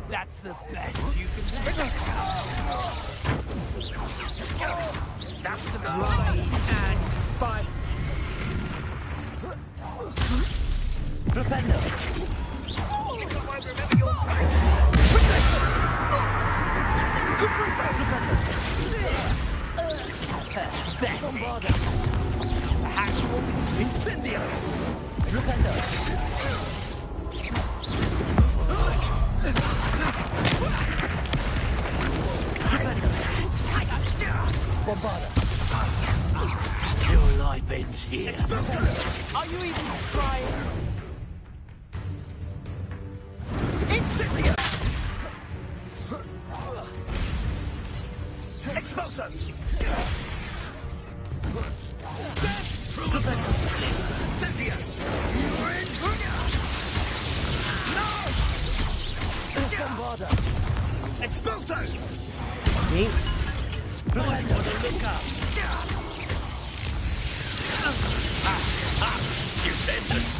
That's the best you can say. That's the ride and fight. Flipendo. Remember your moves. Bombarda. Perhaps you want to Incendio. Flipendo. Bombarda. Your life ends here. Are you even trying? Incendio. Expulso. Incendio. No. Bombarda. Expulso. Me. Blind on the lookout. You vengeance.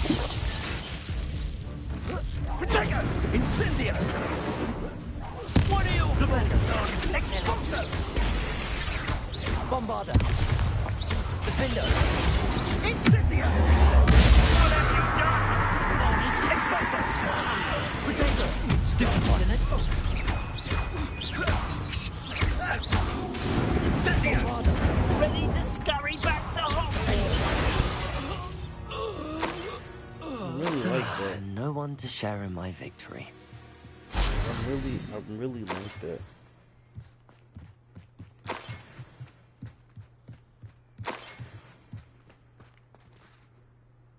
Protego! Incendio! What are your thoughts on Expulso? Bombarda. Defender. Incendio! What have you done? Expulso! Potato. Sticky pot in it. Incendio! Ready to scurry back to Hogwarts! I really like that. No one to share in my victory. I really like that.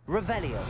Revelio.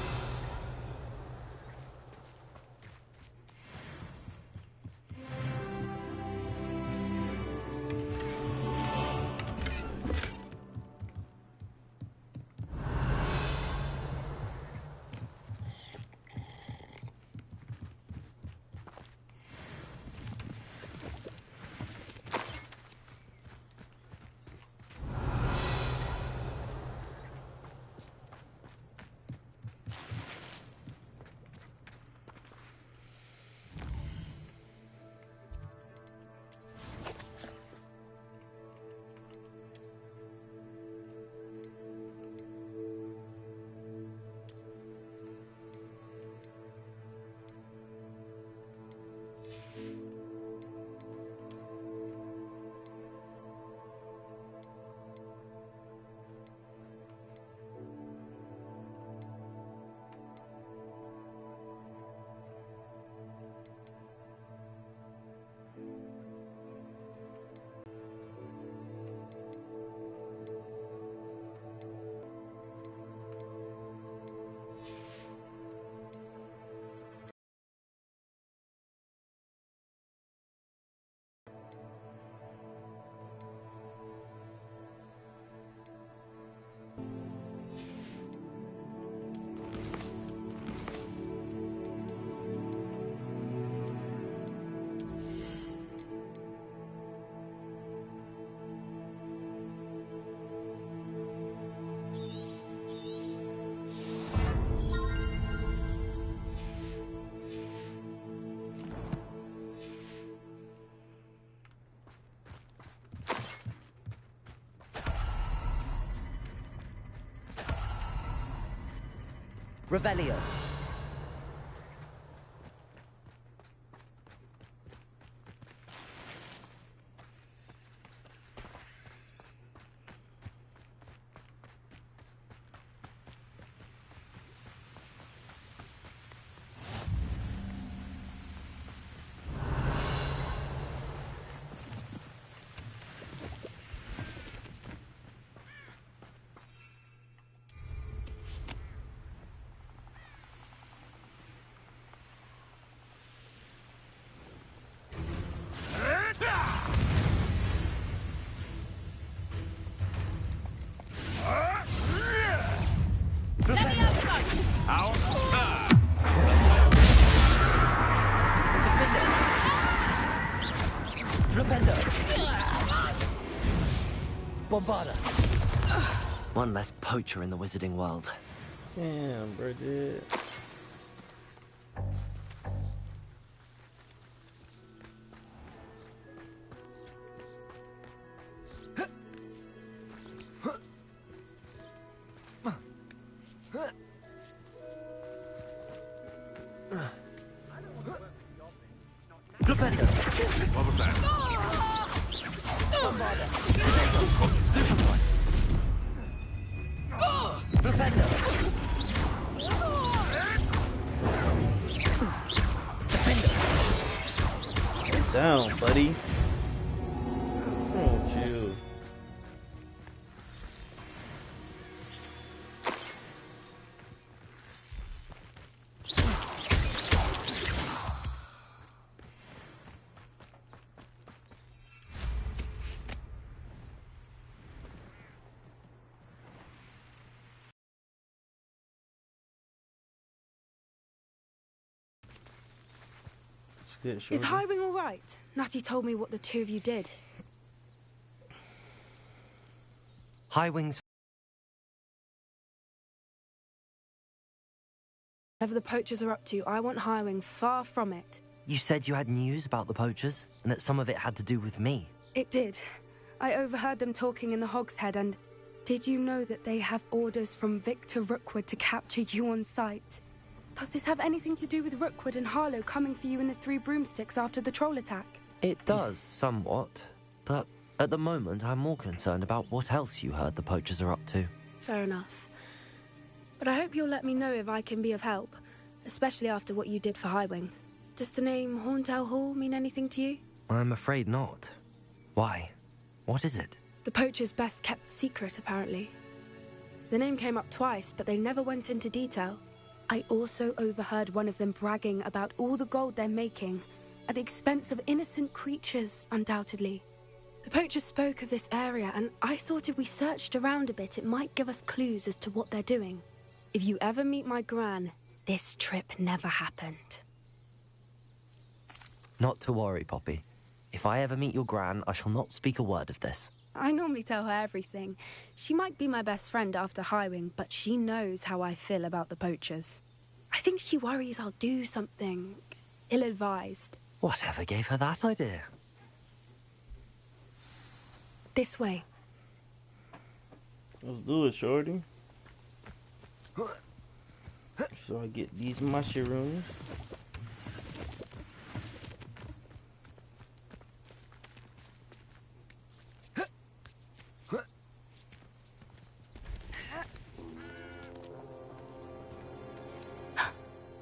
Revelio. Bombarda. One less poacher in the wizarding world. Damn, Bridget. Defender! What was that? Bombarder! Stupefy! Defender! Defender! Get down, buddy. Oh, chill. Is Highwing all right? Natty told me what the two of you did. Highwing's... Whatever the poachers are up to, I want Highwing far from it. You said you had news about the poachers, and that some of it had to do with me. It did. I overheard them talking in the Hogshead, and did you know that they have orders from Victor Rookwood to capture you on sight? Does this have anything to do with Rookwood and Harlow coming for you in the Three Broomsticks after the troll attack? It does, somewhat. But at the moment, I'm more concerned about what else you heard the poachers are up to. Fair enough. But I hope you'll let me know if I can be of help, especially after what you did for Highwing. Does the name Horntail Hall mean anything to you? I'm afraid not. Why? What is it? The poachers' best-kept secret, apparently. The name came up twice, but they never went into detail. I also overheard one of them bragging about all the gold they're making, at the expense of innocent creatures, undoubtedly. The poachers spoke of this area, and I thought if we searched around a bit, it might give us clues as to what they're doing. If you ever meet my gran, this trip never happened. Not to worry, Poppy. If I ever meet your gran, I shall not speak a word of this. I normally tell her everything. She might be my best friend after Highwing, but she knows how I feel about the poachers. I think she worries I'll do something ill-advised. Whatever gave her that idea? This way. Let's do it, shorty. So I get these mushrooms.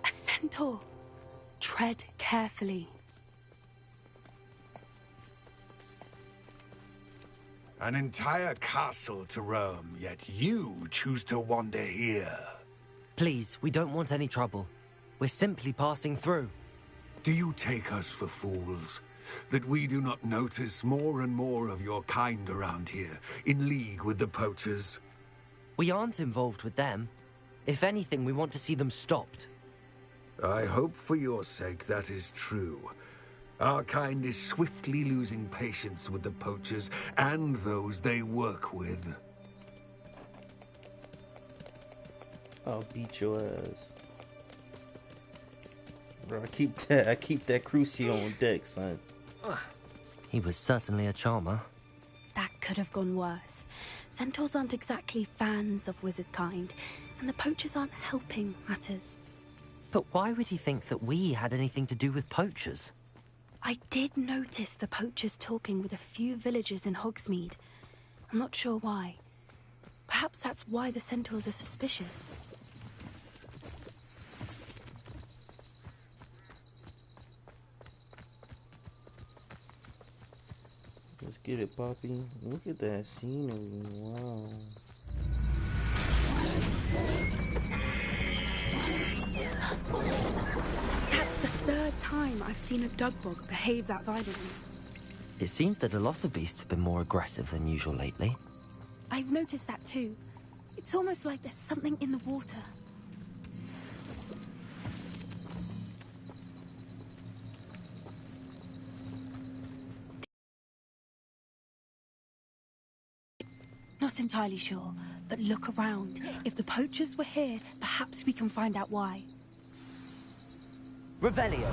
A centaur. Tread carefully. An entire castle to roam, yet you choose to wander here. Please, we don't want any trouble. We're simply passing through. Do you take us for fools? That we do not notice more and more of your kind around here, in league with the poachers? We aren't involved with them. If anything, we want to see them stopped. I hope for your sake that is true. Our kind is swiftly losing patience with the poachers and those they work with. I'll beat your ass. Bro, I keep that Crucio on deck, son. He was certainly a charmer. That could have gone worse. Centaurs aren't exactly fans of wizard kind, and the poachers aren't helping matters. But why would he think that we had anything to do with poachers? I did notice the poachers talking with a few villagers in Hogsmeade. I'm not sure why. Perhaps that's why the centaurs are suspicious. Let's get it, Poppy. Look at that scenery. Wow. That's the third time I've seen a dugbog behave that violently. It seems that a lot of beasts have been more aggressive than usual lately. I've noticed that too. It's almost like there's something in the water. Not entirely sure, but look around. If the poachers were here, perhaps we can find out why. Revelio!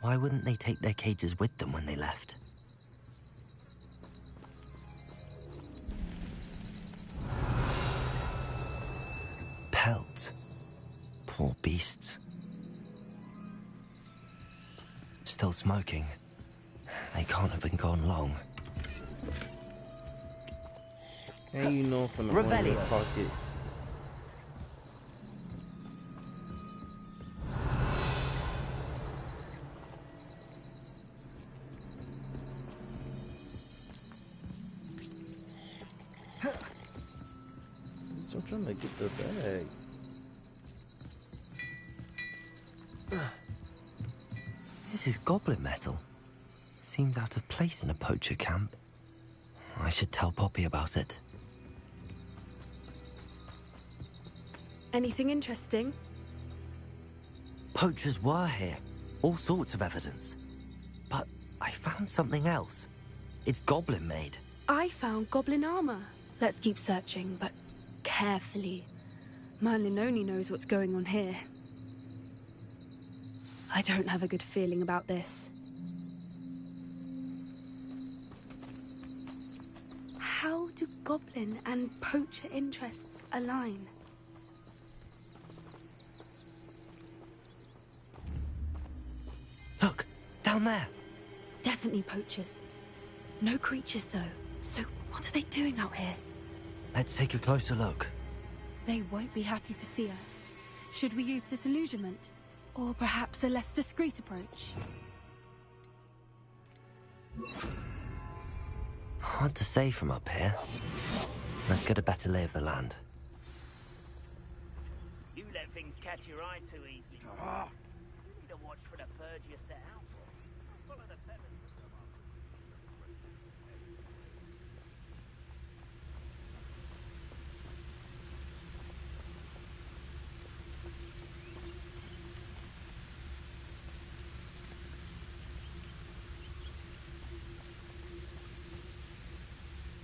Why wouldn't they take their cages with them when they left? pelts. Poor beasts. Still smoking. They can't have been gone long. And you know from the one in your pockets. I'm trying to get the bag. This is goblin metal. Seems out of place in a poacher camp. I should tell Poppy about it. Anything interesting? Poachers were here. All sorts of evidence. But I found something else. It's goblin made. I found goblin armor. Let's keep searching, but carefully. Merlin only knows what's going on here. I don't have a good feeling about this. How do goblin and poacher interests align? Look, down there. Definitely poachers. No creatures, though. So what are they doing out here? Let's take a closer look. They won't be happy to see us. Should we use disillusionment? Or perhaps a less discreet approach? Hard to say from up here. Let's get a better lay of the land. You let things catch your eye too easily. You need to watch for the birds you set out for. Follow the feathers.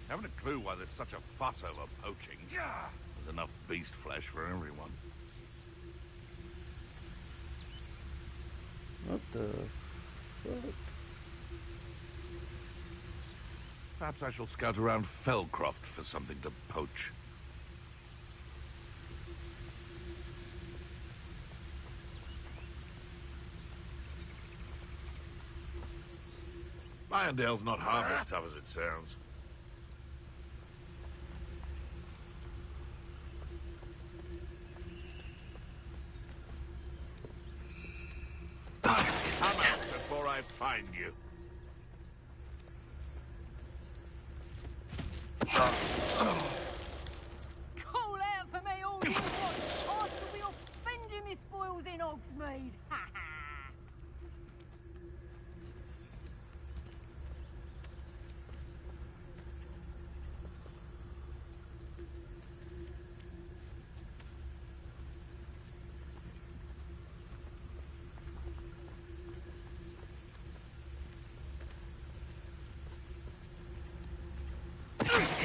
Haven't a clue why there's such a fuss over poaching. There's enough beast flesh for everyone. What the fuck? Perhaps I shall scout around Fellcroft for something to poach. Irondale's not half as tough as it sounds. Come out before I find you. Call out for me all you want. I shall be offending me spoils in Hogsmeade. Ha ha.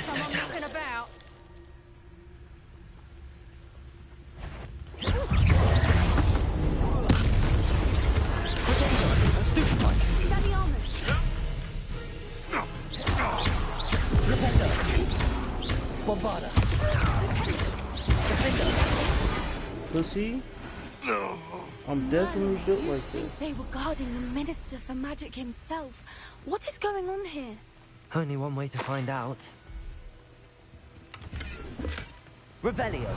Someone messing about. Steady armors. Bombarda. Pussy? I'm definitely built You like think this. they were guarding the Minister for Magic himself? What is going on here? Only one way to find out. Revelio.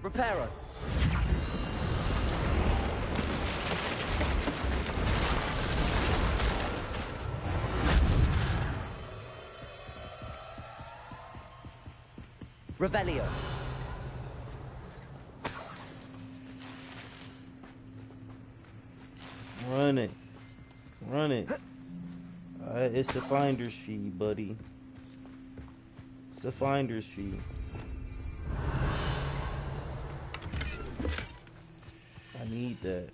Reparo. Revelio. Run it. Run it. It's a finder's fee, buddy. It's a finder's fee. I need that.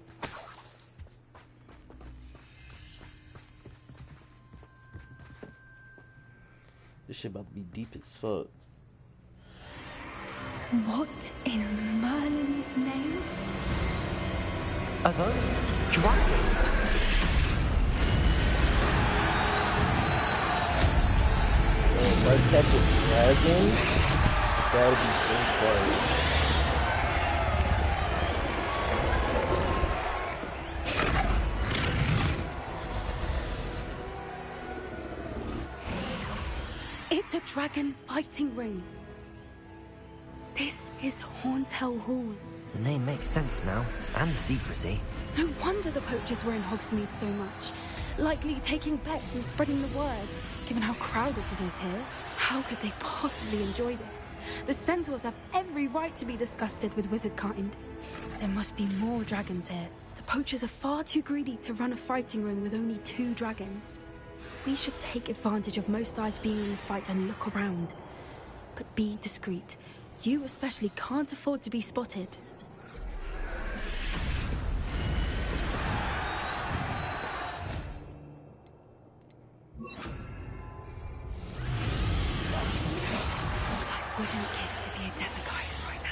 This shit about to be deep as fuck. What in Merlin's name? Are those dragons? If I catch a dragon, that would be so far. It's a dragon fighting ring. This is Hauntel Hall. The name makes sense now, and the secrecy. No wonder the poachers were in Hogsmeade so much. Likely taking bets and spreading the word, given how crowded it is here. How could they possibly enjoy this? The centaurs have every right to be disgusted with wizard kind. There must be more dragons here. The poachers are far too greedy to run a fighting ring with only 2 dragons. We should take advantage of most eyes being in the fight and look around. But be discreet. You especially can't afford to be spotted. What I wouldn't give to be a demiguise right now.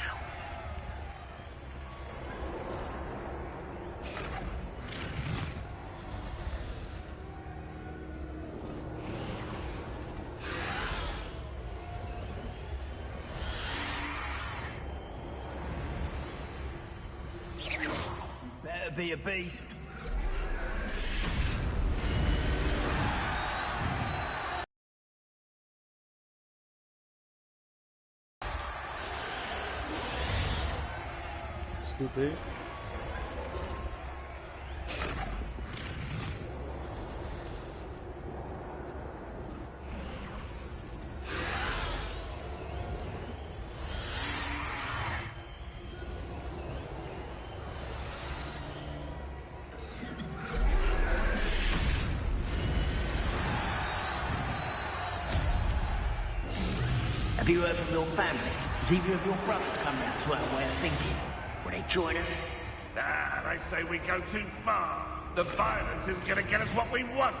Better be a beast. Stupid. Have you heard from your family? Has either of your brothers come round to our way of thinking? Will they join us? Ah, they say we go too far. The violence isn't going to get us what we want.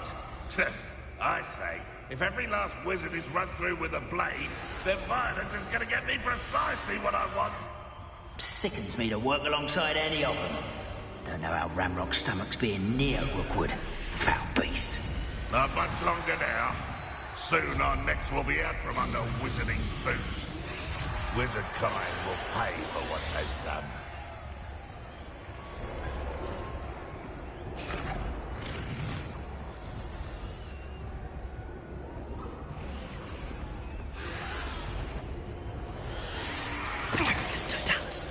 I say, if every last wizard is run through with a blade, then violence is going to get me precisely what I want. Sickens me to work alongside any of them. Don't know how Ramrock's stomach's being near Rookwood. Foul beast. Not much longer now. Soon our necks will be out from under wizarding boots. Wizard kind will pay for what they've done. Petricus Totalis.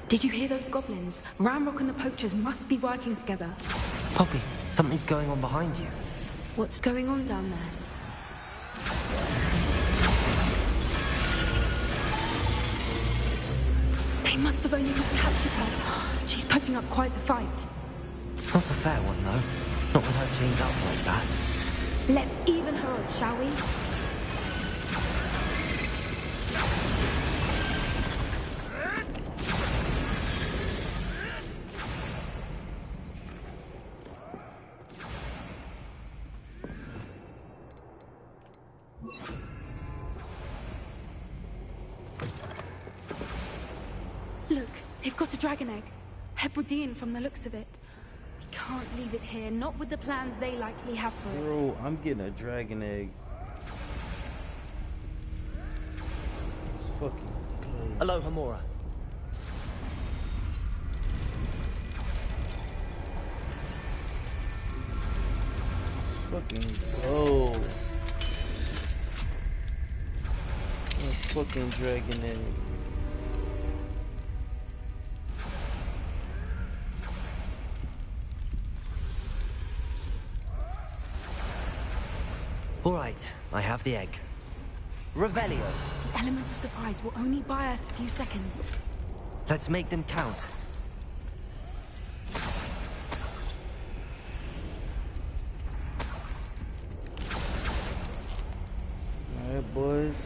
Did you hear those goblins? Ramrock and the poachers must be working together. Poppy, something's going on behind you. What's going on down there? They must have only just captured her. She's putting up quite the fight. Not a fair one, though. Not with her chained up like that. Let's even her odds, shall we? Look, they've got a dragon egg. Hebridean from the looks of it. We can't leave it here, not with the plans they likely have for it. Bro, I'm getting a dragon egg. It's fucking good. Hello, Hamora. Let's fucking go. A fucking dragon egg. All right, I have the egg. Revelio. The element of surprise will only buy us a few seconds. Let's make them count. Alright, boys.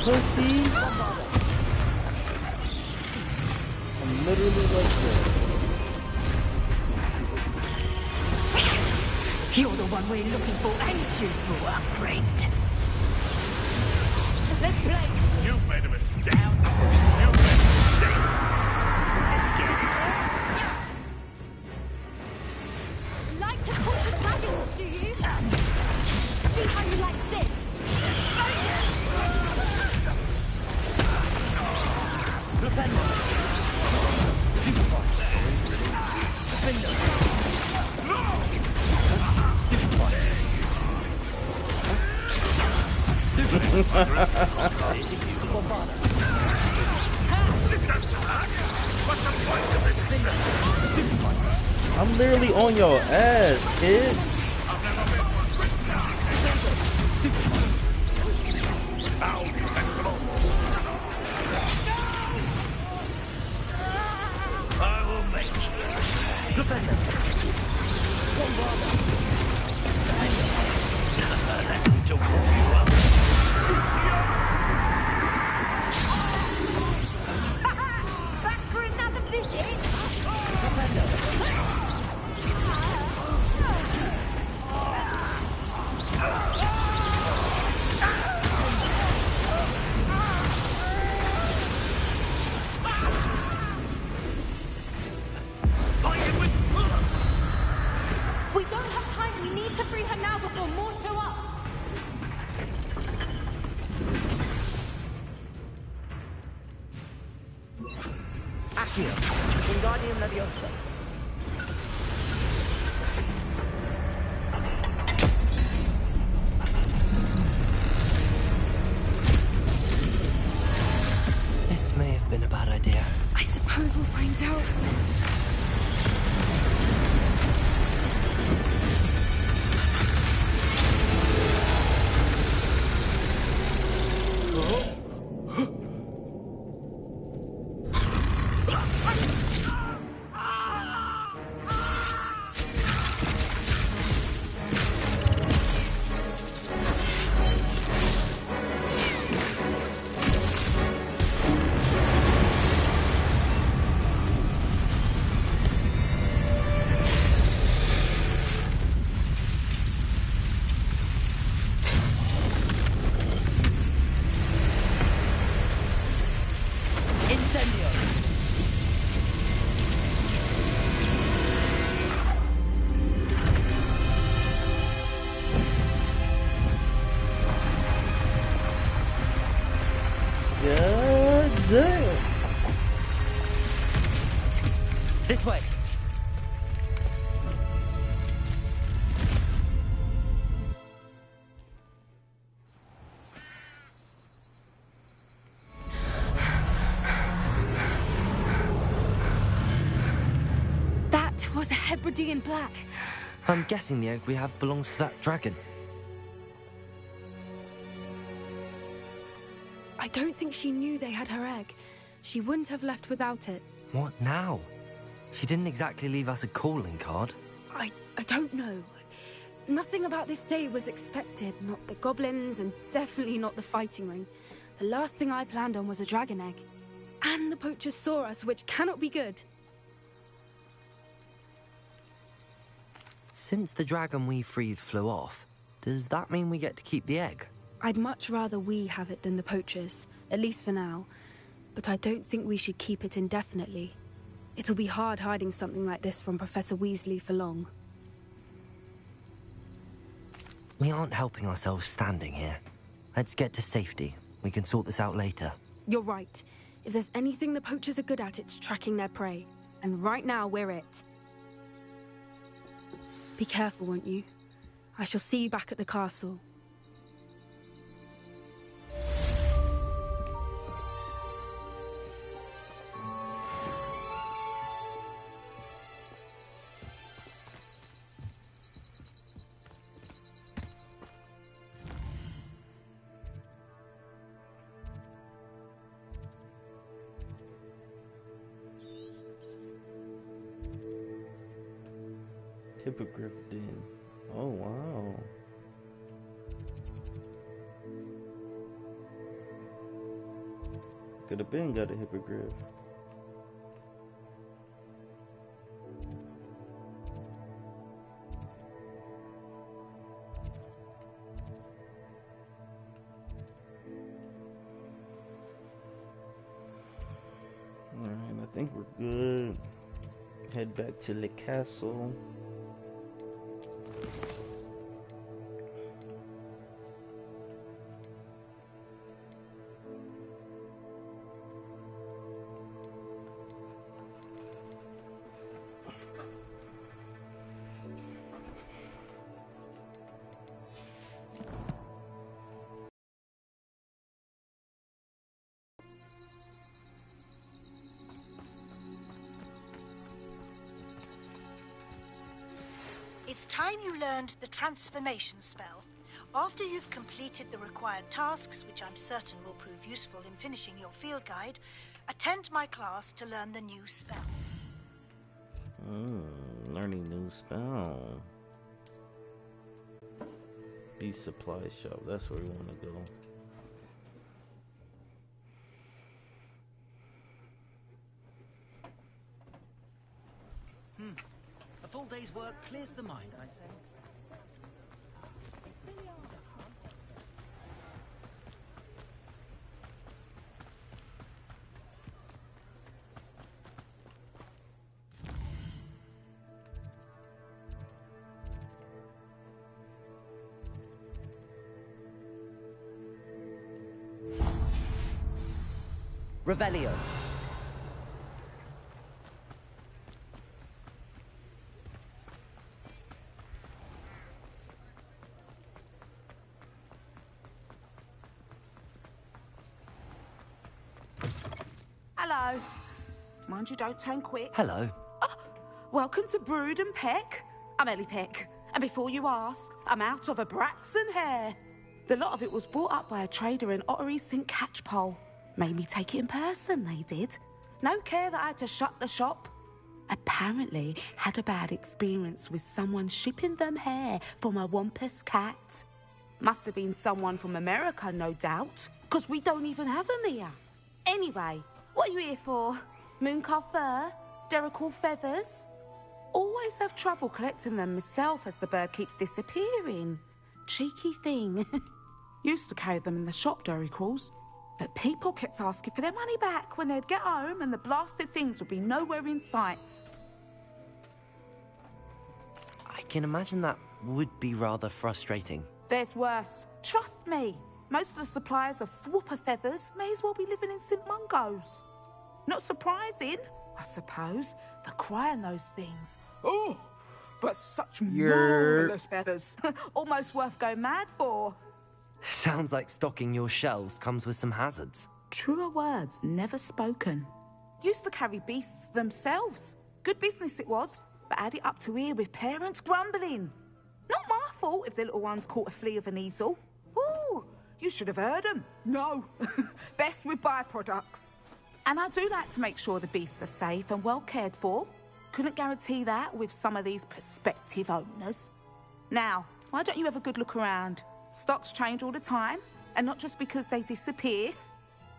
Pussy. I'm literally like that. You're the one we're looking for, ain't you, poor friend? Let's play. You've made a mistake. You've made a mistake. You're scared yourself. Like to torture dragons, do you? See how you like this? I'm literally on your ass, kid. I will make Back for another visit? We don't have time. We need to free her now before more show up. Accio. Wingardium Leviosa. This may have been a bad idea. I suppose we'll find out. God damn. This way. That was a Hebridean black. I'm guessing the egg we have belongs to that dragon. I don't think she knew they had her egg. She wouldn't have left without it. What now? She didn't exactly leave us a calling card. I don't know. Nothing about this day was expected. Not the goblins, and definitely not the fighting ring. The last thing I planned on was a dragon egg. And the poachers saw us, which cannot be good. Since the dragon we freed flew off, does that mean we get to keep the egg? I'd much rather we have it than the poachers, at least for now. But I don't think we should keep it indefinitely. It'll be hard hiding something like this from Professor Weasley for long. We aren't helping ourselves standing here. Let's get to safety. We can sort this out later. You're right. If there's anything the poachers are good at, it's tracking their prey. And right now, we're it. Be careful, won't you? I shall see you back at the castle. Hippogriff Den. Oh, wow. Could have been got a hippogriff. Alright, I think we're good. Head back to the castle. It's time you learned the transformation spell. After you've completed the required tasks, which I'm certain will prove useful in finishing your field guide, attend my class to learn the new spell. Learning new spell. Beast supply shop, that's where we want to go. A full day's work clears the mind, I think. Revelio. Hello. Mind you don't turn quick. Hello. Welcome to Brood and Peck. I'm Ellie Peck. And before you ask, I'm out of a Braxton hair. The lot of it was bought up by a trader in Ottery St. Catchpole. Made me take it in person, they did. No care that I had to shut the shop. Apparently had a bad experience with someone shipping them hair from a Wampus cat. Must have been someone from America, no doubt, because we don't even have them here. Anyway, what are you here for? Mooncar fur? Derrickle feathers? Always have trouble collecting them myself as the bird keeps disappearing. Cheeky thing. Used to carry them in the shop, Derricles. But people kept asking for their money back when they'd get home and the blasted things would be nowhere in sight. I can imagine that would be rather frustrating. There's worse. Trust me. Most of the suppliers of whooper feathers may as well be living in St. Mungo's. Not surprising, I suppose, the cry on those things. Oh, but such marvellous feathers. Almost worth going mad for. Sounds like stocking your shelves comes with some hazards. Truer words never spoken. Used to carry beasts themselves. Good business it was, but had it up to here with parents grumbling. Not my fault if the little ones caught a flea of an easel. Ooh, you should have heard them. No, best with byproducts. And I do like to make sure the beasts are safe and well cared for. Couldn't guarantee that with some of these prospective owners. Now, why don't you have a good look around? Stocks change all the time, and not just because they disappear.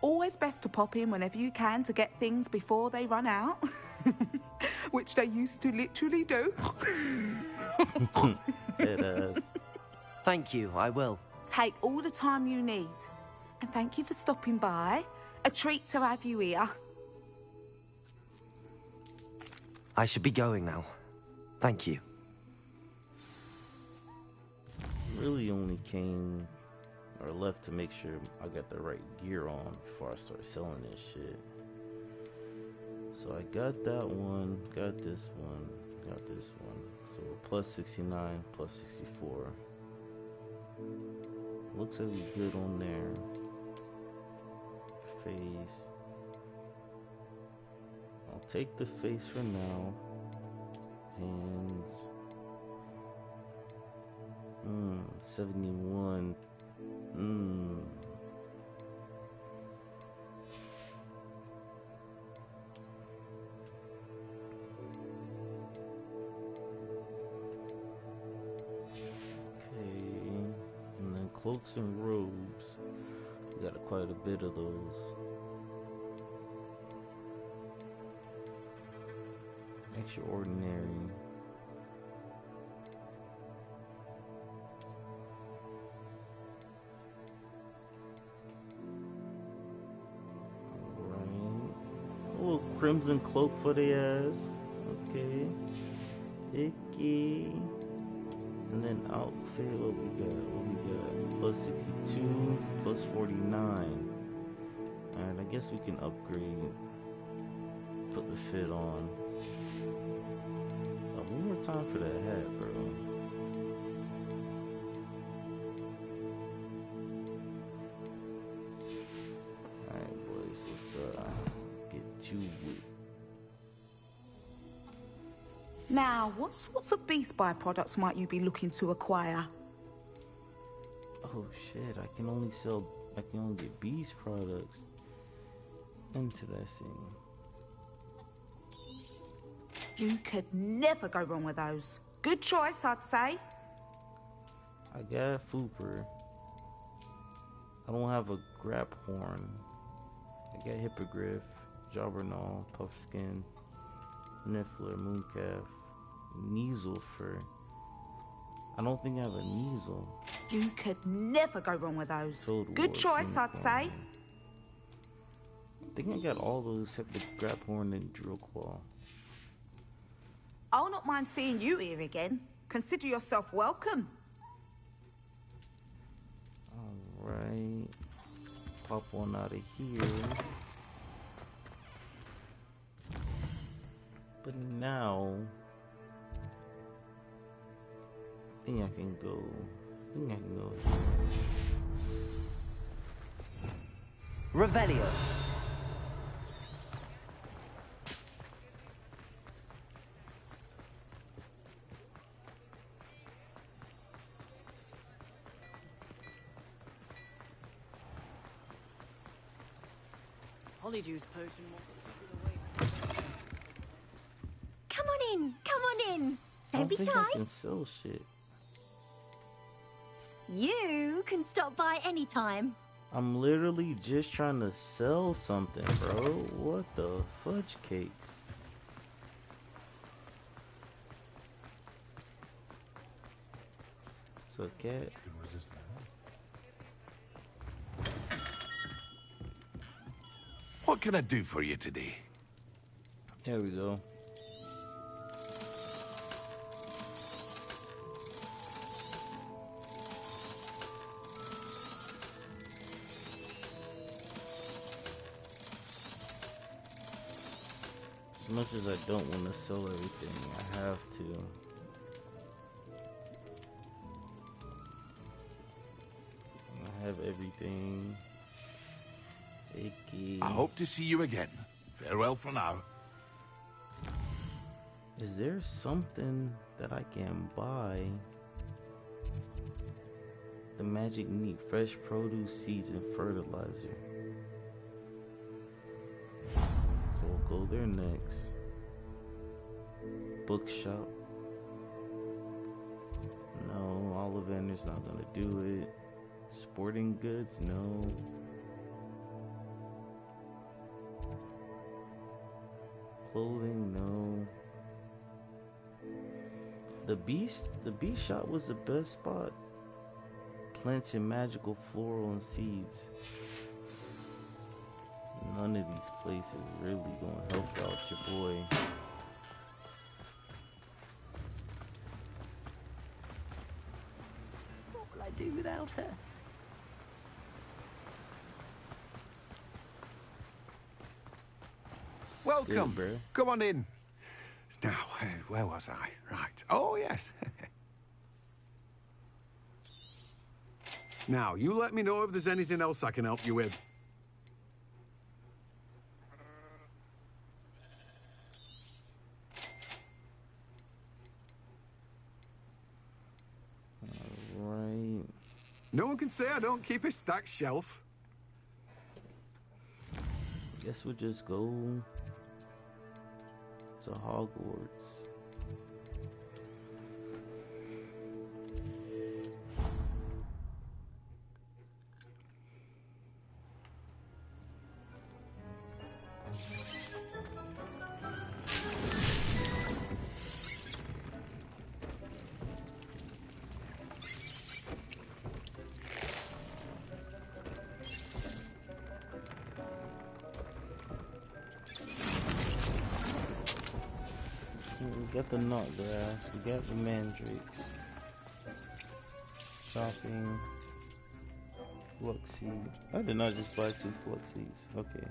Always best to pop in whenever you can to get things before they run out. Which they used to literally do. Thank you, I will. Take all the time you need. And thank you for stopping by. A treat to have you here. I should be going now. Thank you. Really only came or left to make sure I got the right gear on before I start selling this shit. So I got that one, got this one, got this one. So plus 69, plus 64. Looks like we good on there. Face. I'll take the face for now. Hands. 71. Cloaks and robes. We got quite a bit of those. Extraordinary. Alright. A little crimson cloak for the ass. Okay. Icky. And then outfit, what we got? Plus 62, plus 49. Alright, I guess we can upgrade. Put the fit on. One more time for that hat, bro. Alright, boys, let's get to it. Now, what sorts of beast byproducts might you be looking to acquire? Oh shit, I can only get beast products. Interesting. You could never go wrong with those. Good choice, I'd say. I got a Fooper. I don't have a Grap Horn. I got Hippogriff, Jobbernaw, Puffskin, Niffler, Mooncalf, Neaselfur. I don't think I have a Neasel. You could never go wrong with those. Toad Good Wars choice, I'd say. I think I got all those except the Graphorn and Drillclaw. I'll not mind seeing you here again. Consider yourself welcome. Alright. Pop one out of here. But now... I think I can go here. Revelio. Polyjuice potion. Come on in. Don't be I shy. I can sell shit. You can stop by anytime. I'm literally just trying to sell something, bro. What the fudge cakes? So cat. What can I do for you today? There we go. As much as I don't want to sell everything, I have to. I have everything. Icky. I hope to see you again. Farewell for now. Is there something that I can buy? The magic meat, fresh produce, seeds, and fertilizer. So we'll go there next. Bookshop. No, Ollivander's not gonna do it. Sporting goods, no. Clothing, no. The beast shop was the best spot. Plants and magical floral and seeds. None of these places really gonna help out your boy. What will I do without her? Welcome. Good, bro. Come on in. Now, where was I? Right. Oh, yes. Now, you let me know if there's anything else I can help you with. Right. No one can say I don't keep a stacked shelf. Guess we'll just go to Hogwarts. We got the nut grass, we got the mandrakes. Shopping. Fluxseed. I did not just buy 2 fluxseeds. Okay.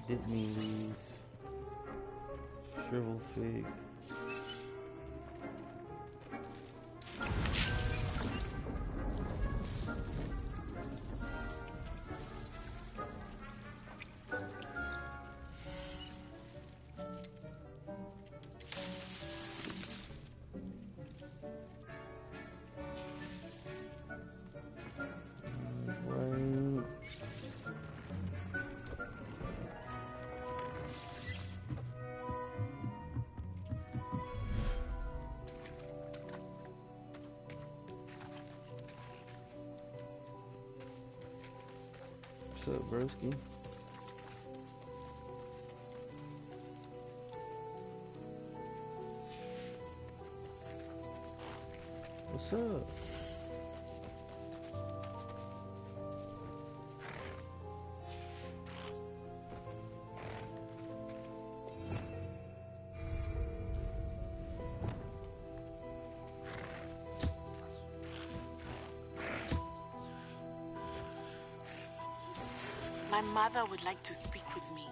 Dittany leaves. Shrivel fig. What's up, broski? What's up? My mother would like to speak with me.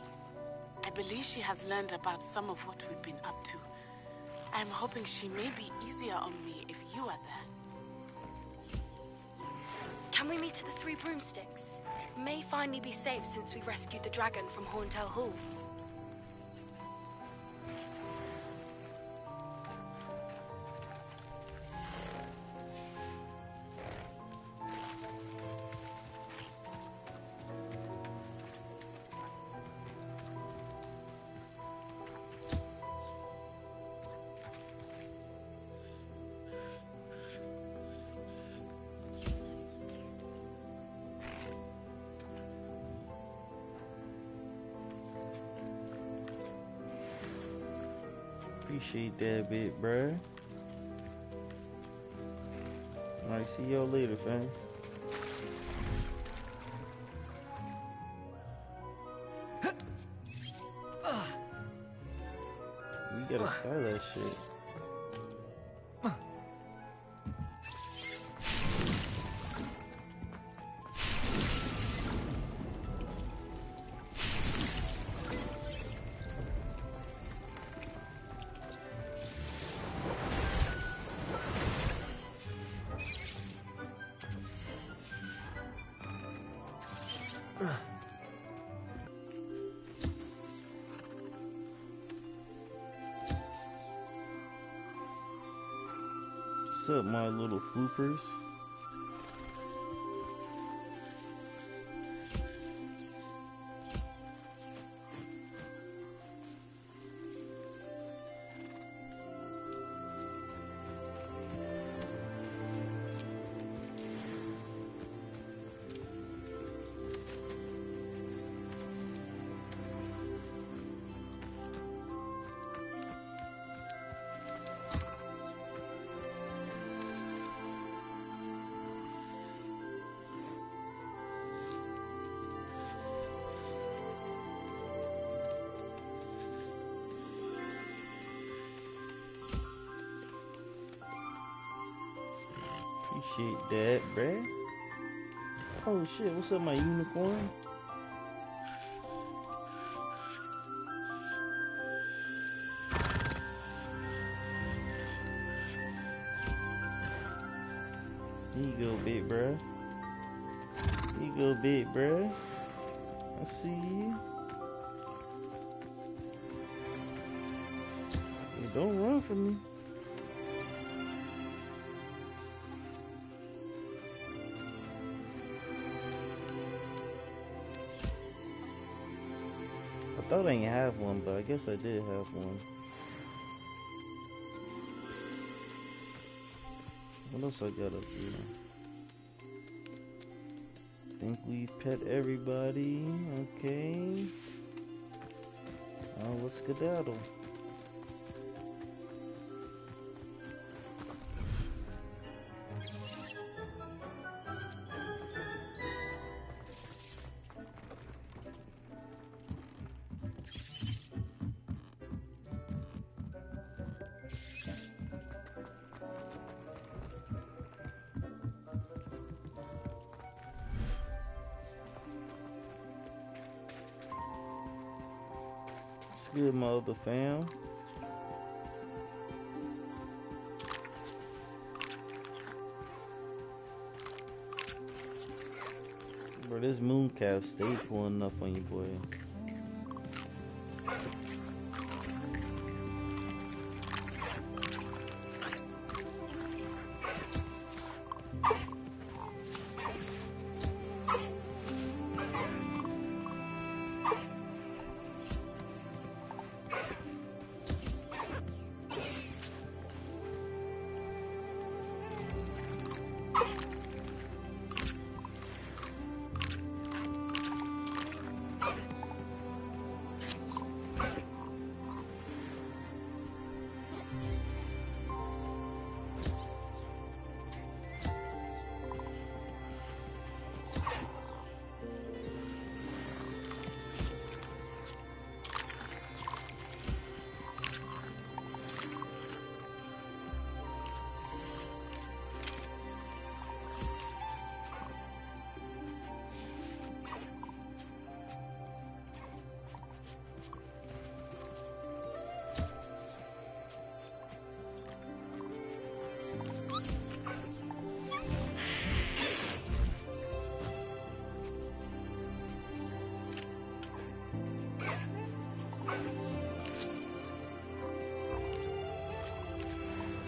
I believe she has learned about some of what we've been up to. I'm hoping she may be easier on me if you are there. Can we meet at the Three Broomsticks? It may finally be safe since we rescued the dragon from Horntail Hall. Appreciate that bit, bruh. Alright, see y'all later, fam. We gotta sky that shit. What's up, my little floopers? Appreciate that, bruh. Oh shit, what's up, my unicorn? Here you go, big bruh. Here you go, big bruh. I see you. Hey, don't run from me. I thought I didn't have one, but I guess I did have one. What else I got up here? Think we pet everybody. Okay. Let's skedaddle. Good, my other fam. Bro, this mooncalf stay pulling up on you, boy.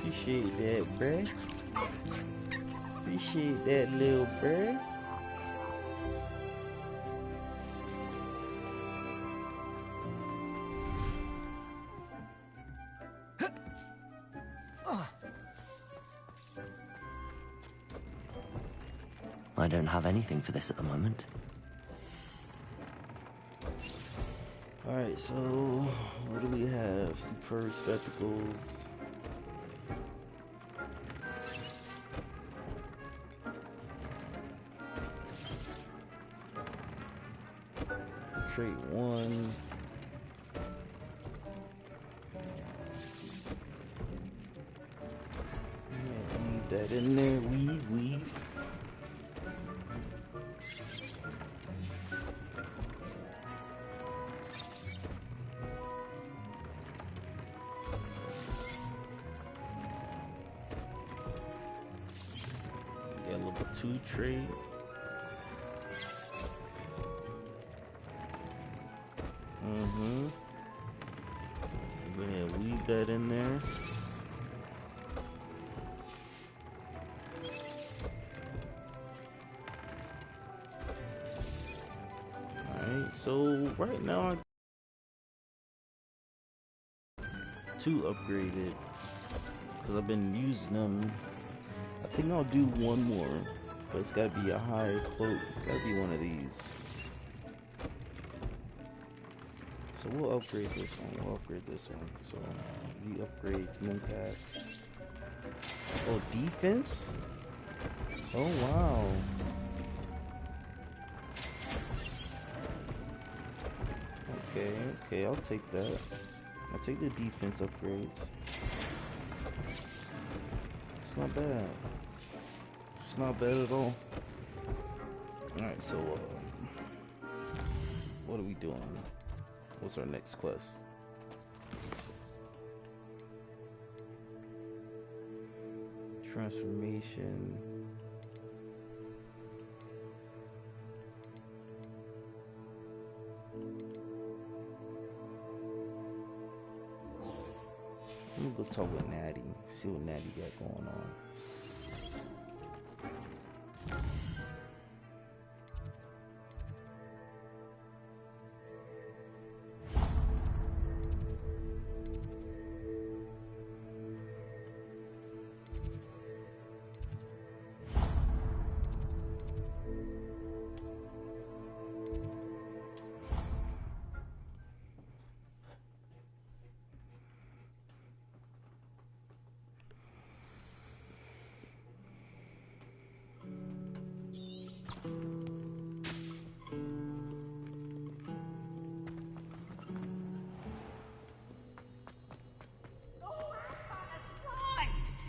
Appreciate that, bruh. Appreciate that, little bruh. I don't have anything for this at the moment. Alright, so what do we have? Superb spectacles. Trait 1. Leave that in there. Weave. Got a level 2 trait. Go ahead, weave that in there. Alright, so right now I 2 upgraded because I've been using them. I think I'll do one more, but it's gotta be a high cloak. Gotta be one of these. So we'll upgrade this one. So we upgrade Mooncalf. Oh, defense? Oh, wow. Okay, I'll take that. I'll take the defense upgrades. It's not bad. It's not bad at all. Alright, so, what are we doing? What's our next quest? Transformation. Let me go talk with Natty, see what Natty got going on.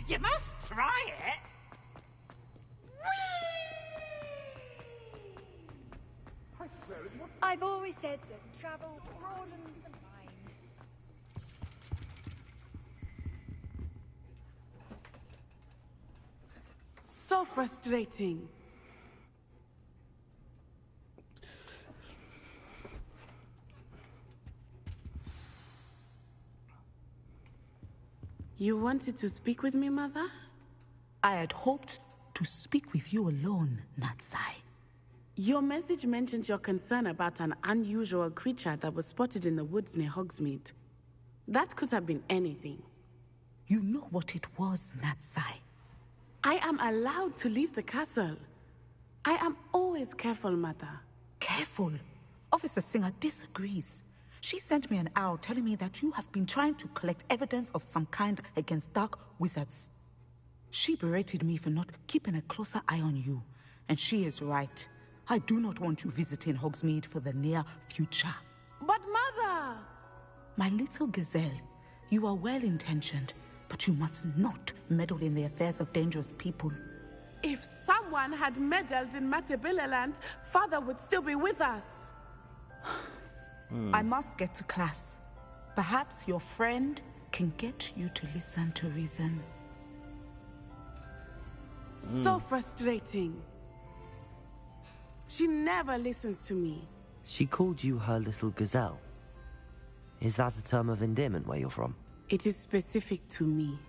You must try it. I've always said that travel broadens the mind. So frustrating. You wanted to speak with me, Mother? I had hoped to speak with you alone, Natsai. Your message mentioned your concern about an unusual creature that was spotted in the woods near Hogsmeade. That could have been anything. You know what it was, Natsai. I am allowed to leave the castle. I am always careful, Mother. Careful? Officer Singer disagrees. She sent me an owl telling me that you have been trying to collect evidence of some kind against dark wizards. She berated me for not keeping a closer eye on you, and she is right. I do not want you visiting Hogsmeade for the near future. But Mother! My little gazelle, you are well-intentioned, but you must not meddle in the affairs of dangerous people. If someone had meddled in Matabeleland, Father would still be with us. I must get to class. Perhaps your friend can get you to listen to reason. So frustrating. She never listens to me. She called you her little gazelle. Is that a term of endearment where you're from? It is specific to me.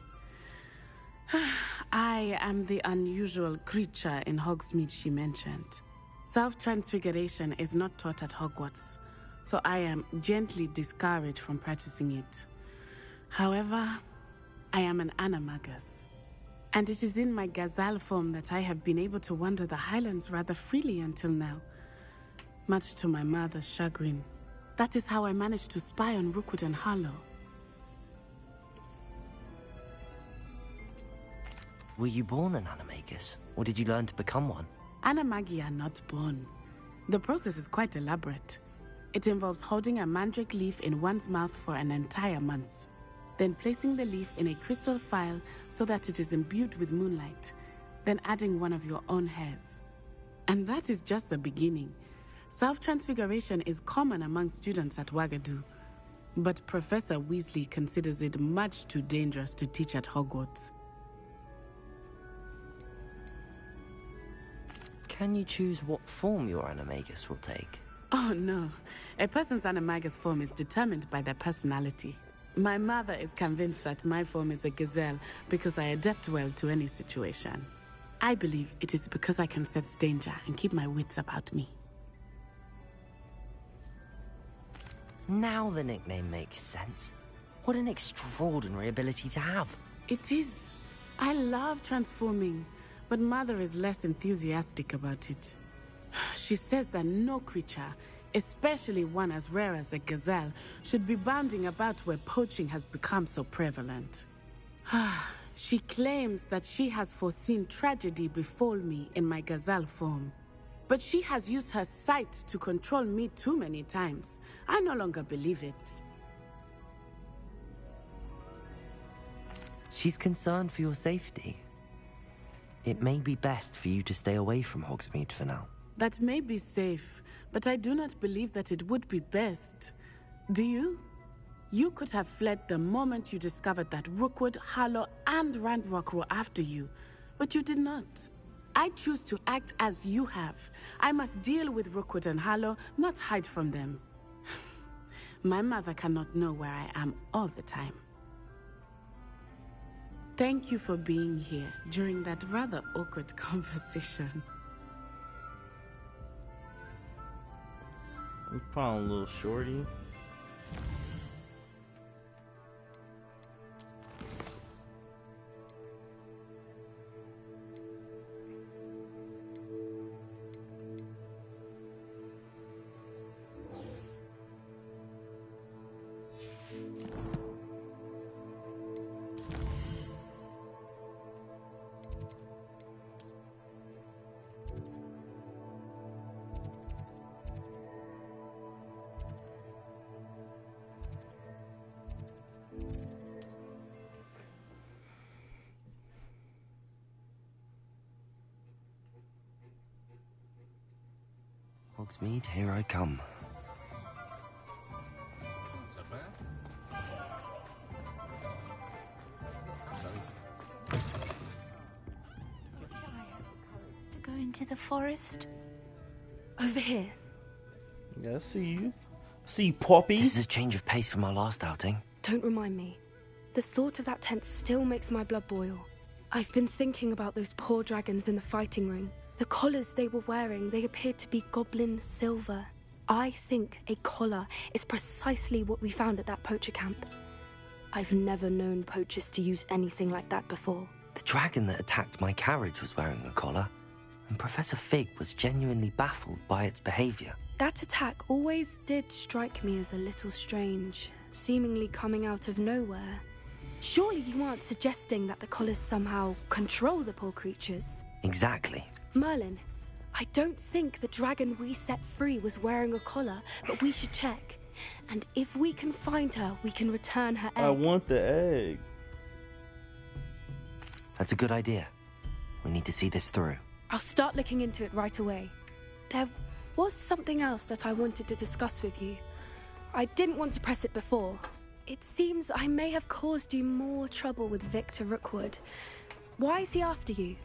I am the unusual creature in Hogsmeade she mentioned. Self-transfiguration is not taught at Hogwarts, so I am gently discouraged from practicing it. However, I am an animagus, and it is in my gazelle form that I have been able to wander the Highlands rather freely until now, much to my mother's chagrin. That is how I managed to spy on Rookwood and Harlow. Were you born an animagus, or did you learn to become one? Animagi are not born. The process is quite elaborate. It involves holding a mandrake leaf in one's mouth for an entire month, then placing the leaf in a crystal phial so that it is imbued with moonlight, then adding one of your own hairs. And that is just the beginning. Self-transfiguration is common among students at Wagadu, but Professor Weasley considers it much too dangerous to teach at Hogwarts. Can you choose what form your animagus will take? Oh no, a person's animagus form is determined by their personality. My mother is convinced that my form is a gazelle because I adapt well to any situation. I believe it is because I can sense danger and keep my wits about me. Now the nickname makes sense. What an extraordinary ability to have. It is. I love transforming, but Mother is less enthusiastic about it. She says that no creature, especially one as rare as a gazelle, should be bounding about where poaching has become so prevalent. She claims that she has foreseen tragedy befall me in my gazelle form. But she has used her sight to control me too many times. I no longer believe it. She's concerned for your safety. It may be best for you to stay away from Hogsmeade for now. That may be safe, but I do not believe that it would be best. Do you? You could have fled the moment you discovered that Rookwood, Harlow, and Ranrock were after you, but you did not. I choose to act as you have. I must deal with Rookwood and Harlow, not hide from them. My mother cannot know where I am all the time. Thank you for being here during that rather awkward conversation. We found a little shorty. Hogsmeade, here I come. To go into the forest? Over here. Yeah, I see you. I see you, Poppy. This is a change of pace from our last outing. Don't remind me. The thought of that tent still makes my blood boil. I've been thinking about those poor dragons in the fighting ring. The collars they were wearing, they appeared to be goblin silver. I think a collar is precisely what we found at that poacher camp. I've never known poachers to use anything like that before. The dragon that attacked my carriage was wearing a collar, and Professor Fig was genuinely baffled by its behavior. That attack always did strike me as a little strange, seemingly coming out of nowhere. Surely you aren't suggesting that the collars somehow control the poor creatures? Exactly. Merlin, I don't think the dragon we set free was wearing a collar, but we should check. And if we can find her, we can return her egg. I want the egg. That's a good idea. We need to see this through. I'll start looking into it right away. There was something else that I wanted to discuss with you. I didn't want to press it before. It seems I may have caused you more trouble with Victor Rookwood. Why is he after you?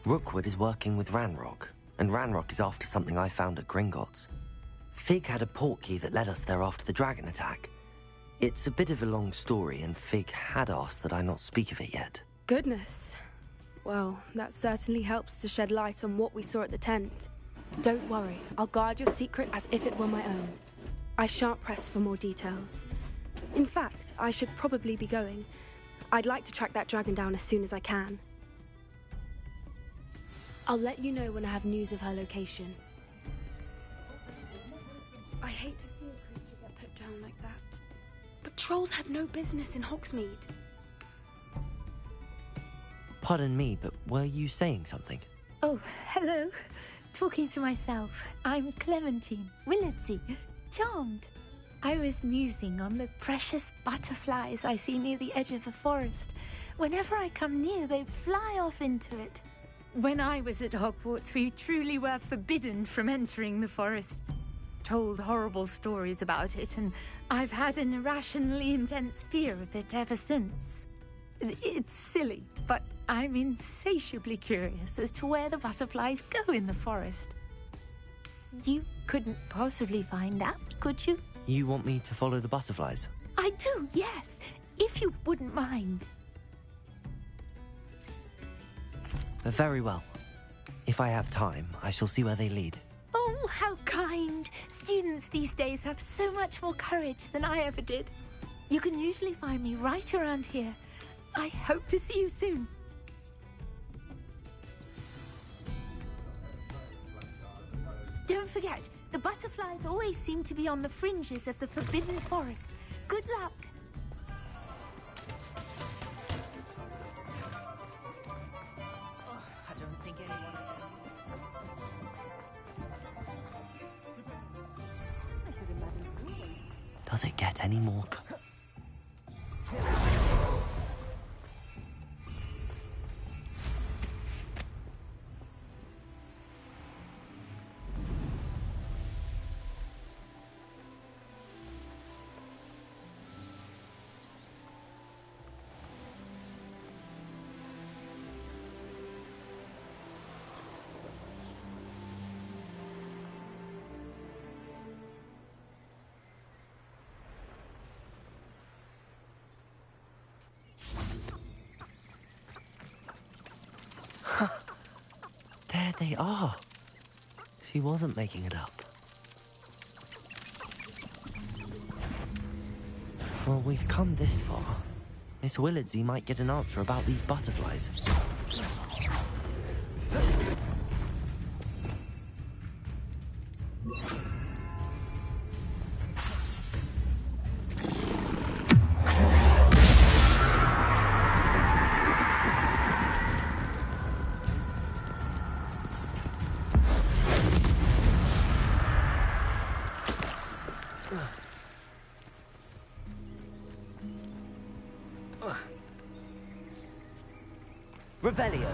Rookwood is working with Ranrock, and Ranrock is after something I found at Gringotts. Fig had a portkey that led us there after the dragon attack. It's a bit of a long story, and Fig had asked that I not speak of it yet. Goodness. Well, that certainly helps to shed light on what we saw at the tent. Don't worry, I'll guard your secret as if it were my own. I shan't press for more details. In fact, I should probably be going. I'd like to track that dragon down as soon as I can. I'll let you know when I have news of her location. I hate to see a creature get put down like that. But trolls have no business in Hogsmeade. Pardon me, but were you saying something? Oh, hello. Talking to myself. I'm Clementine Willardsey. Charmed. I was musing on the precious butterflies I see near the edge of the forest. Whenever I come near, they fly off into it. When I was at Hogwarts, we truly were forbidden from entering the forest. Told horrible stories about it, and I've had an irrationally intense fear of it ever since. It's silly, but I'm insatiably curious as to where the butterflies go in the forest. You couldn't possibly find out, could you? You want me to follow the butterflies? I do, yes, if you wouldn't mind. Very well. If I have time, I shall see where they lead. Oh, how kind! Students these days have so much more courage than I ever did. You can usually find me right around here. I hope to see you soon. Don't forget, the butterflies always seem to be on the fringes of the Forbidden Forest. Good luck! I don't think anyone... Does it get any more... There they are. She wasn't making it up. Well, we've come this far. Miss Willardsey might get an answer about these butterflies. Revelio.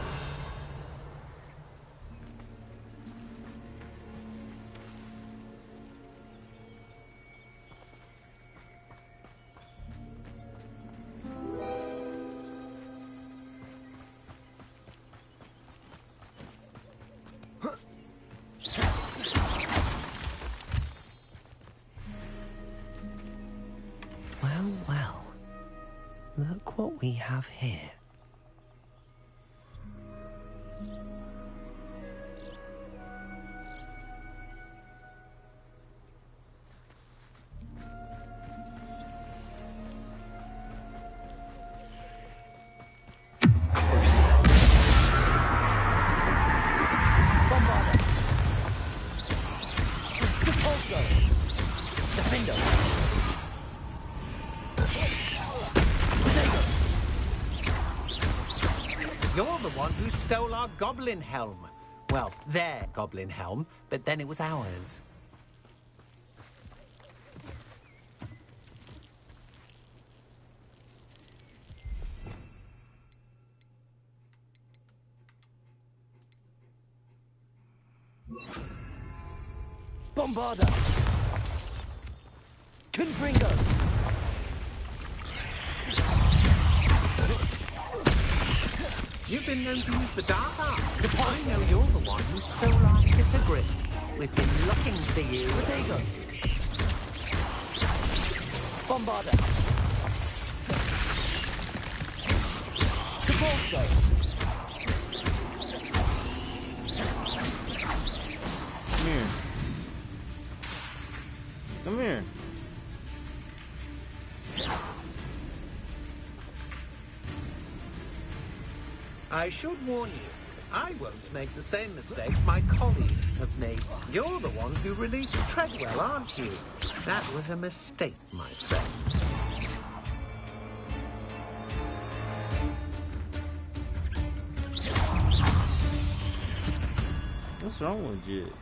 Well, well. Look what we have here. You're the one who stole our goblin helm. Well, their goblin helm, but then it was ours. Bombarda! Confringo! You've been known to use the dark art. I know you're the one who stole our hippogriff. We've been looking for you. Protego! Bombarda! Capolso! Come here. Come here. I should warn you, I won't make the same mistakes my colleagues have made. You're the one who released Treadwell, aren't you? That was a mistake, my friend. What's wrong with you?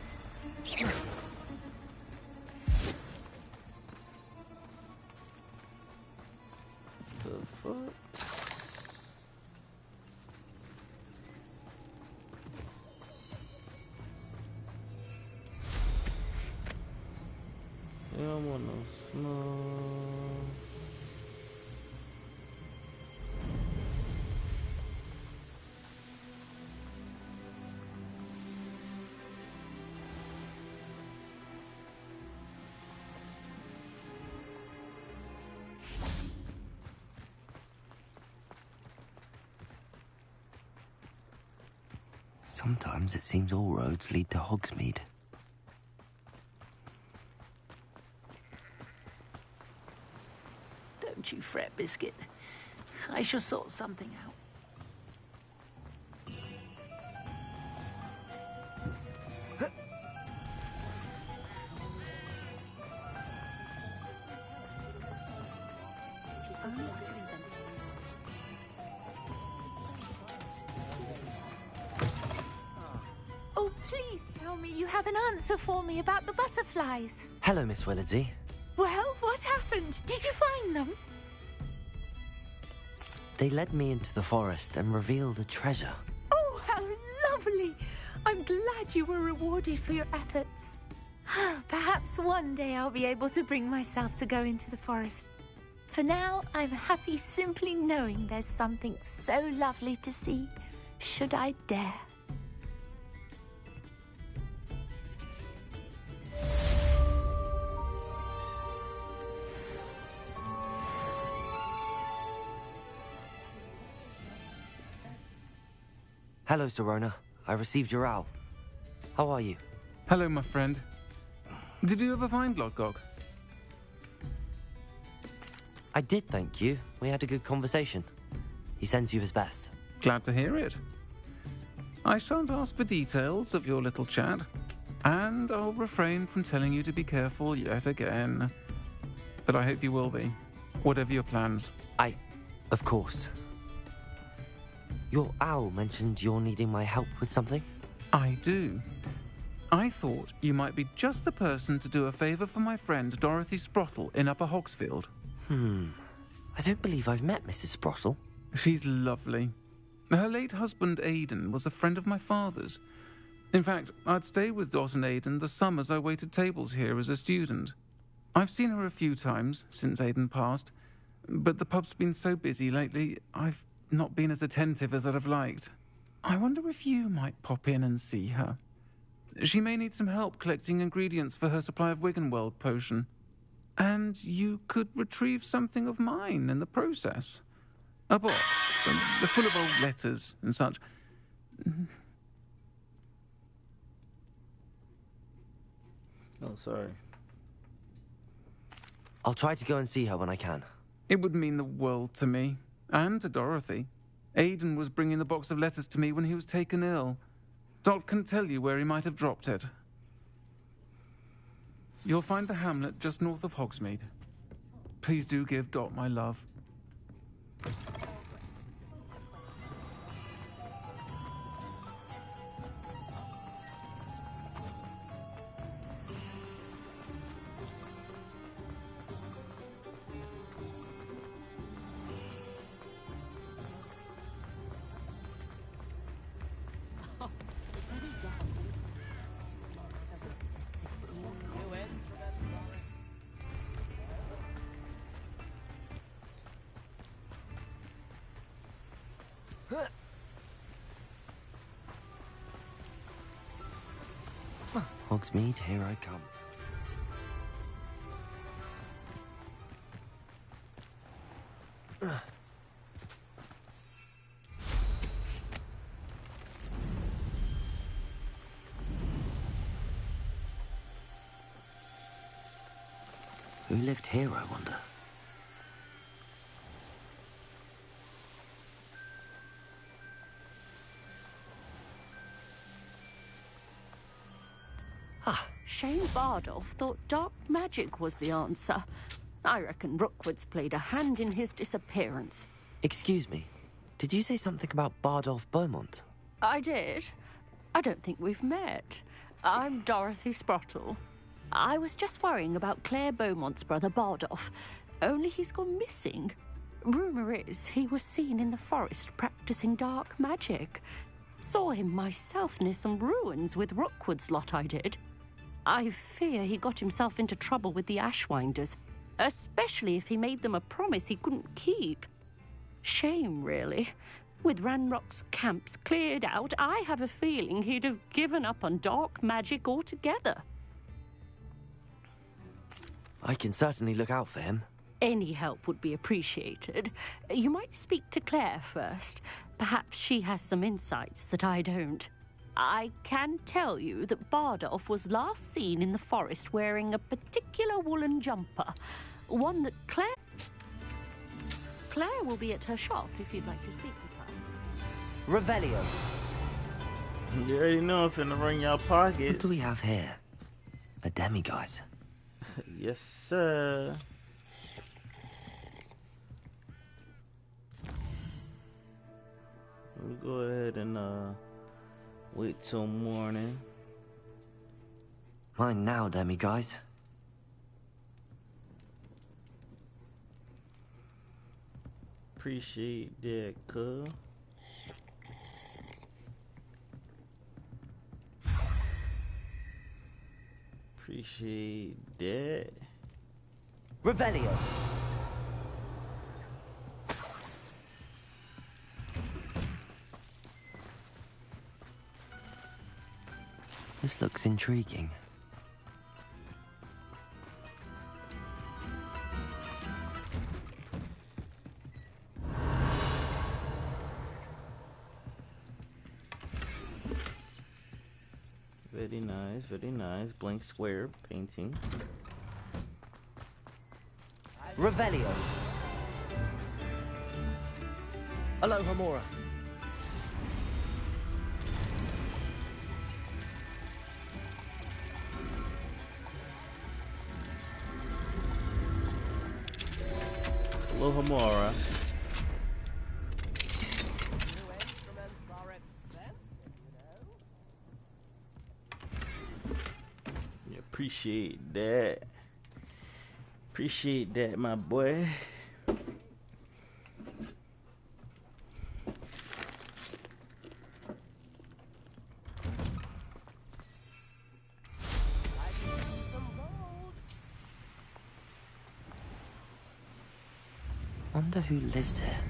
The fuck? I don't want no smoke. Sometimes it seems all roads lead to Hogsmeade. Don't you fret, Biscuit. I shall sort something out. Oh, please tell me you have an answer for me about the butterflies. Hello, Miss Willardsey. Well, what happened? Did you find them? They led me into the forest and revealed a treasure. Oh, how lovely! I'm glad you were rewarded for your efforts. Perhaps one day I'll be able to bring myself to go into the forest. For now, I'm happy simply knowing there's something so lovely to see, should I dare. Hello, Serona. I received your owl. How are you? Hello, my friend. Did you ever find Lodgok? I did, thank you. We had a good conversation. He sends you his best. Glad to hear it. I shan't ask for details of your little chat, and I'll refrain from telling you to be careful yet again. But I hope you will be, whatever your plans. Of course. Your owl mentioned you're needing my help with something? I do. I thought you might be just the person to do a favour for my friend Dorothy Sprottle in Upper Hogsfield. I don't believe I've met Mrs. Sprottle. She's lovely. Her late husband Aidan was a friend of my father's. In fact, I'd stayed with Dot and Aidan the summers I waited tables here as a student. I've seen her a few times since Aidan passed, but the pub's been so busy lately, I've not been as attentive as I'd have liked. I wonder if you might pop in and see her. She may need some help collecting ingredients for her supply of Wiggenweld potion. And you could retrieve something of mine in the process. A box, full of old letters and such. Oh, sorry. I'll try to go and see her when I can. It would mean the world to me, and to Dorothy. Aidan was bringing the box of letters to me when he was taken ill. Dot can tell you where he might have dropped it. You'll find the hamlet just north of Hogsmeade. Please do give Dot my love. Hogsmeade, here I come. Who lived here, I wonder? Shane Bardolph thought dark magic was the answer. I reckon Rookwood's played a hand in his disappearance. Excuse me, did you say something about Bardolph Beaumont? I did. I don't think we've met. I'm Dorothy Sprottle. I was just worrying about Claire Beaumont's brother Bardolph, only he's gone missing. Rumour is he was seen in the forest practicing dark magic. Saw him myself near some ruins with Rookwood's lot I did. I fear he got himself into trouble with the Ashwinders, especially if he made them a promise he couldn't keep. Shame, really. With Ranrock's camps cleared out, I have a feeling he'd have given up on dark magic altogether. I can certainly look out for him. Any help would be appreciated. You might speak to Claire first. Perhaps she has some insights that I don't. I can tell you that Bardolph was last seen in the forest wearing a particular woolen jumper. One that Claire will be at her shop if you'd like to speak with her. Revelio. You already know I'm finna run your pockets. What do we have here? A demiguise. Yes, sir. We'll go ahead and wait till morning. Mine now, demiguise. Appreciate that, cuz. Appreciate that. Revelio. This looks intriguing. Very nice, very nice. Blank square painting. Revelio. Aloha Mora. Aloha Mora. Appreciate that. Appreciate that, my boy. Wonder who lives here.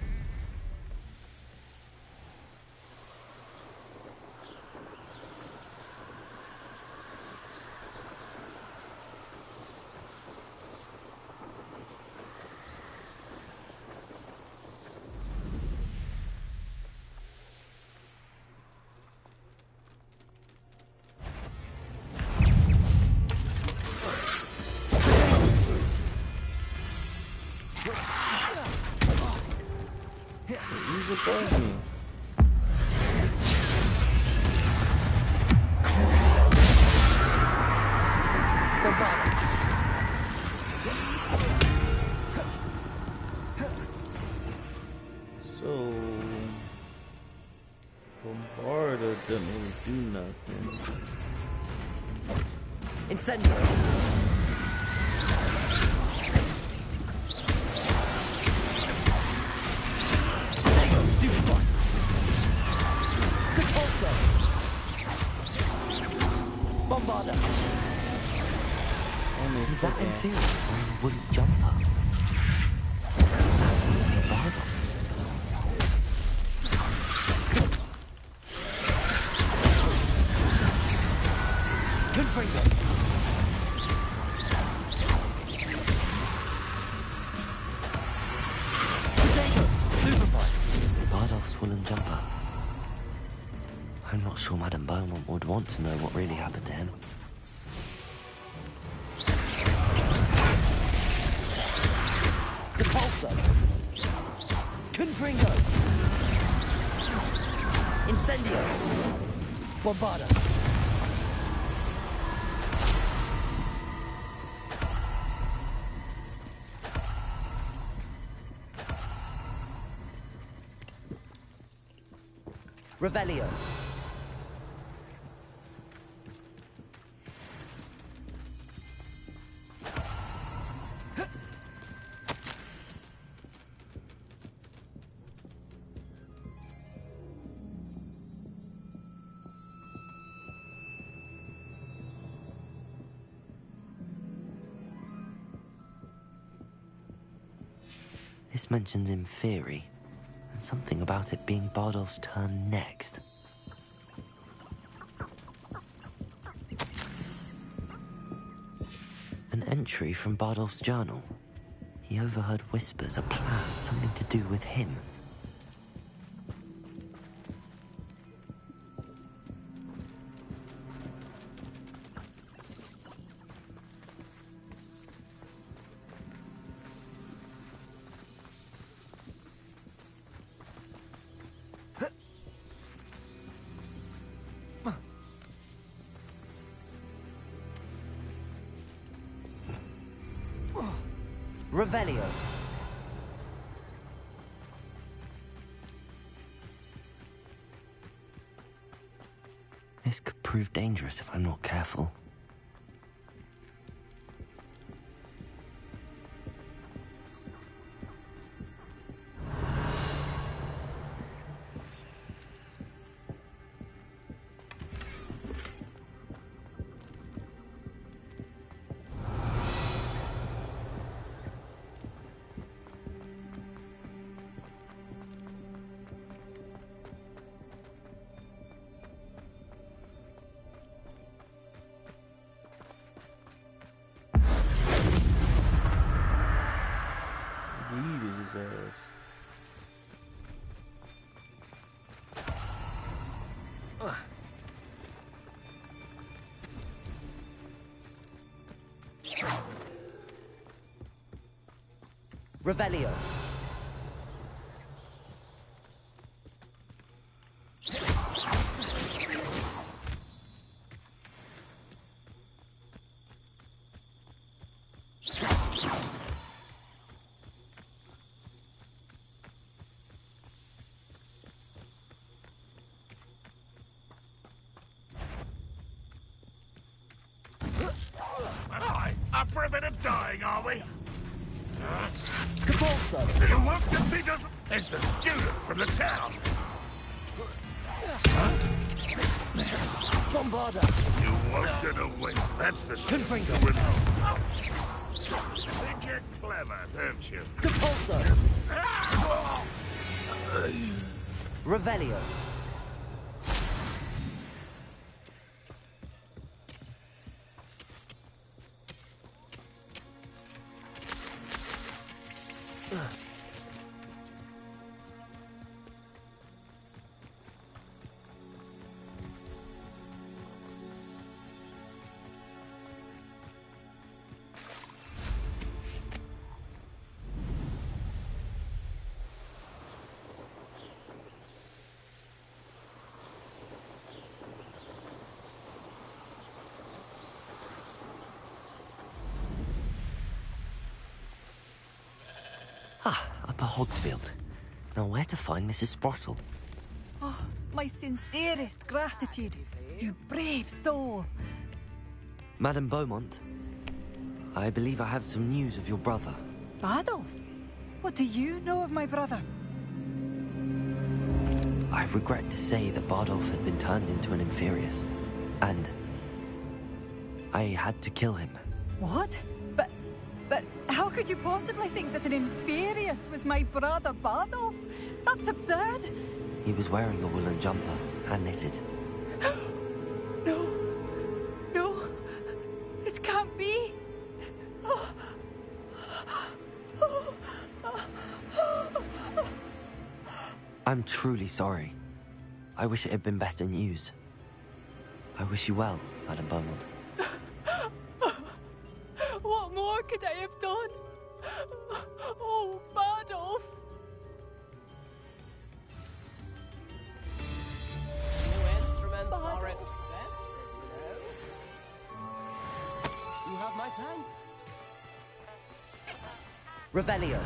So, Bombarda doesn't really do nothing. Incendio. Stupefy. Repulsor. Bombarda. Is that inferior to a wooden jumper? That must be a Bardock. Confringo. Bardock's woolen jumper. I'm not sure Madame Beaumont would want to know what really happened to him. Depulso. Confringo. Incendio. Bombarda. Revelio. This mentions Inferi, and something about it being Bardolph's turn next. An entry from Bardolph's journal. He overheard whispers, a plan, something to do with him. Revelio. This could prove dangerous if I'm not careful. Revelio. Aye, up for a bit of dying, are we? Capulso. You won't defeat us! It's the student from the town! Bombarda. You won't get away. That's the student Confringo. who will know. Think you're clever, don't you? Capulso. Revelio. Upper Hogsfield. Now where to find Mrs. Sprottle? Oh, my sincerest gratitude, you brave soul. Madame Beaumont, I believe I have some news of your brother. Adolf? What do you know of my brother? I regret to say that Bardolph had been turned into an Inferius, and I had to kill him. What? But how could you possibly think that an Inferius was my brother Bardolph? That's absurd. He was wearing a woolen jumper, hand-knitted. No, this can't be. I'm truly sorry. I wish it had been better news. I wish you well, Madame Beaumont. What more could I have done? Oh, Bardolph! New instruments are expensive, you know. You have my thanks. Revelio.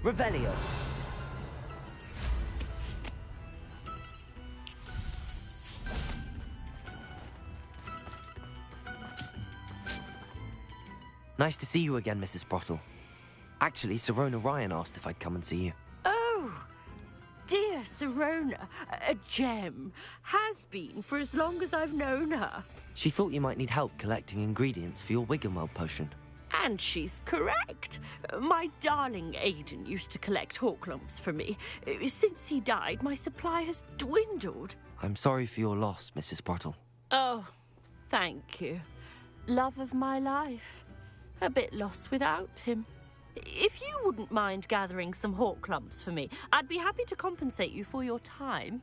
Revelio. Nice to see you again, Mrs. Sprottle. Actually, Sirona Ryan asked if I'd come and see you. Oh, dear Sirona, a gem. Has been for as long as I've known her. She thought you might need help collecting ingredients for your Wiggenweld potion. And she's correct. My darling Aidan used to collect hawk lumps for me. Since he died, my supply has dwindled. I'm sorry for your loss, Mrs. Sprottle. Oh, thank you. Love of my life. A bit lost without him. If you wouldn't mind gathering some hawk lumps for me, I'd be happy to compensate you for your time.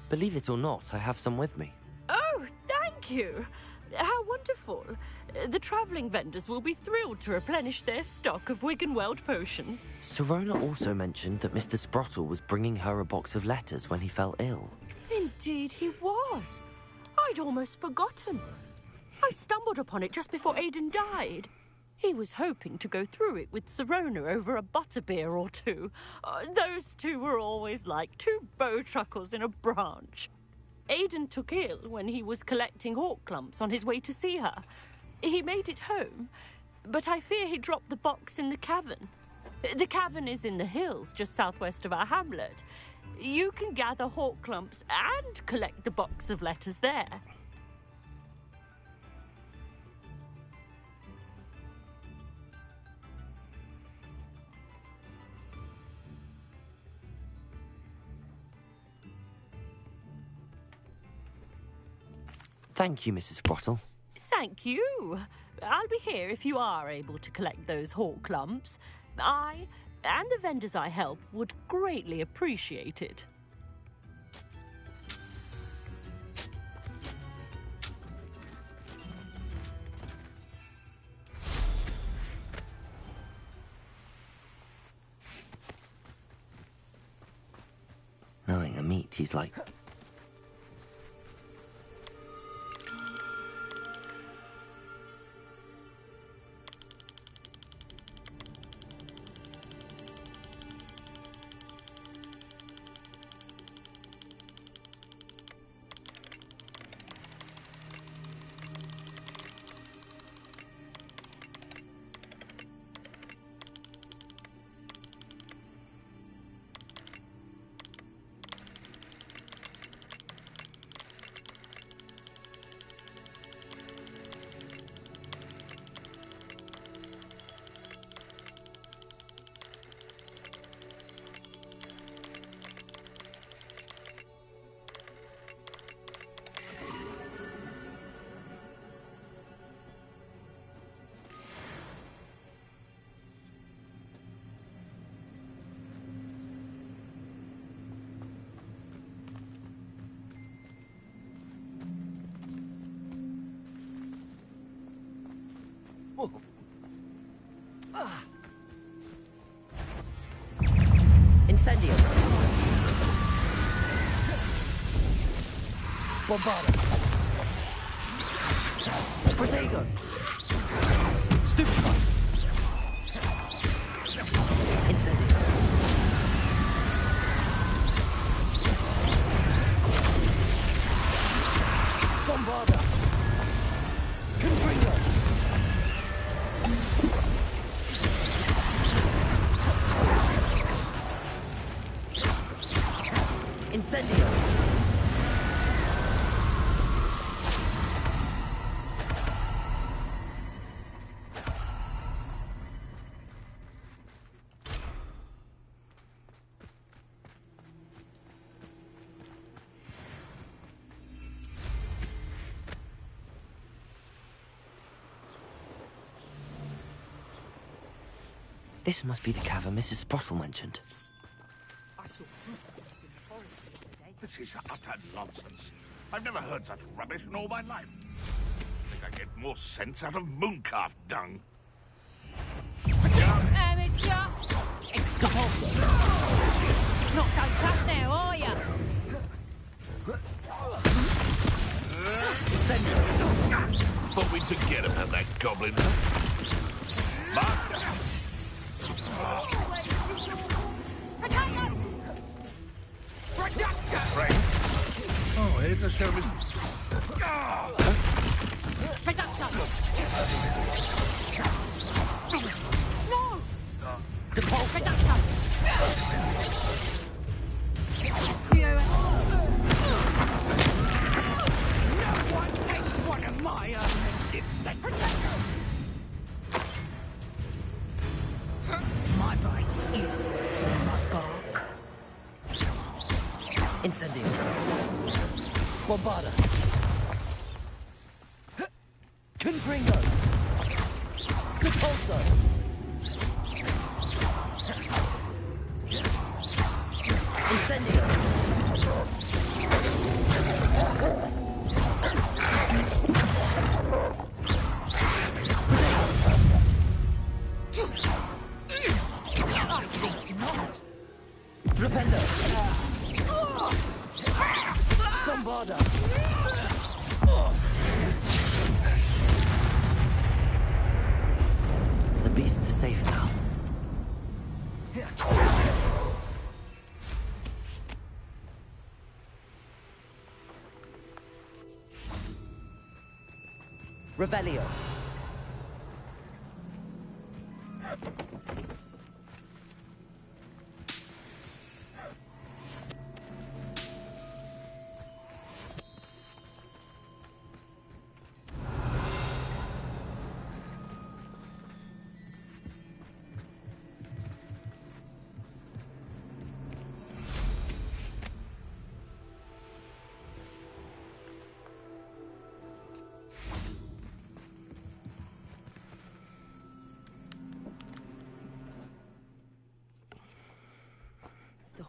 Believe it or not, I have some with me. Oh, thank you. How wonderful. The travelling vendors will be thrilled to replenish their stock of Wiggenweld potion. Sirona also mentioned that Mr. Sprottle was bringing her a box of letters when he fell ill. Indeed he was. I'd almost forgotten. I stumbled upon it just before Aidan died. He was hoping to go through it with Sirona over a butterbeer or two. Those two were always like two bowtruckles in a branch. Aidan took ill when he was collecting hawk clumps on his way to see her. He made it home, but I fear he dropped the box in the cavern. The cavern is in the hills just southwest of our hamlet. You can gather hawk clumps and collect the box of letters there. Thank you, Mrs. Sprottle. Thank you. I'll be here if you are able to collect those hawk clumps. I and the vendors I help would greatly appreciate it. Knowing a meat, he's like... Incendio. Bombarda. Protego. Stupefy. Incendio. Bombarda. Confringo. Incendio. This must be the cavern Mrs. Sprottle mentioned. This is utter nonsense. I've never heard such rubbish in all my life. I think I get more sense out of mooncalf dung. Amateur! Not so tough now, are ya? Thought we'd forget about that goblin. Master! Potato! Reductor! Frank. Oh, here's a service. Reductor! No! Depulsor. Reductor! No one takes one of my own. My bite is worse than my bark. Incendio. Bombarda. Confringo. Depulsor. Incendio. Flipendo. Bombarda. The beasts are safe now. Revelio.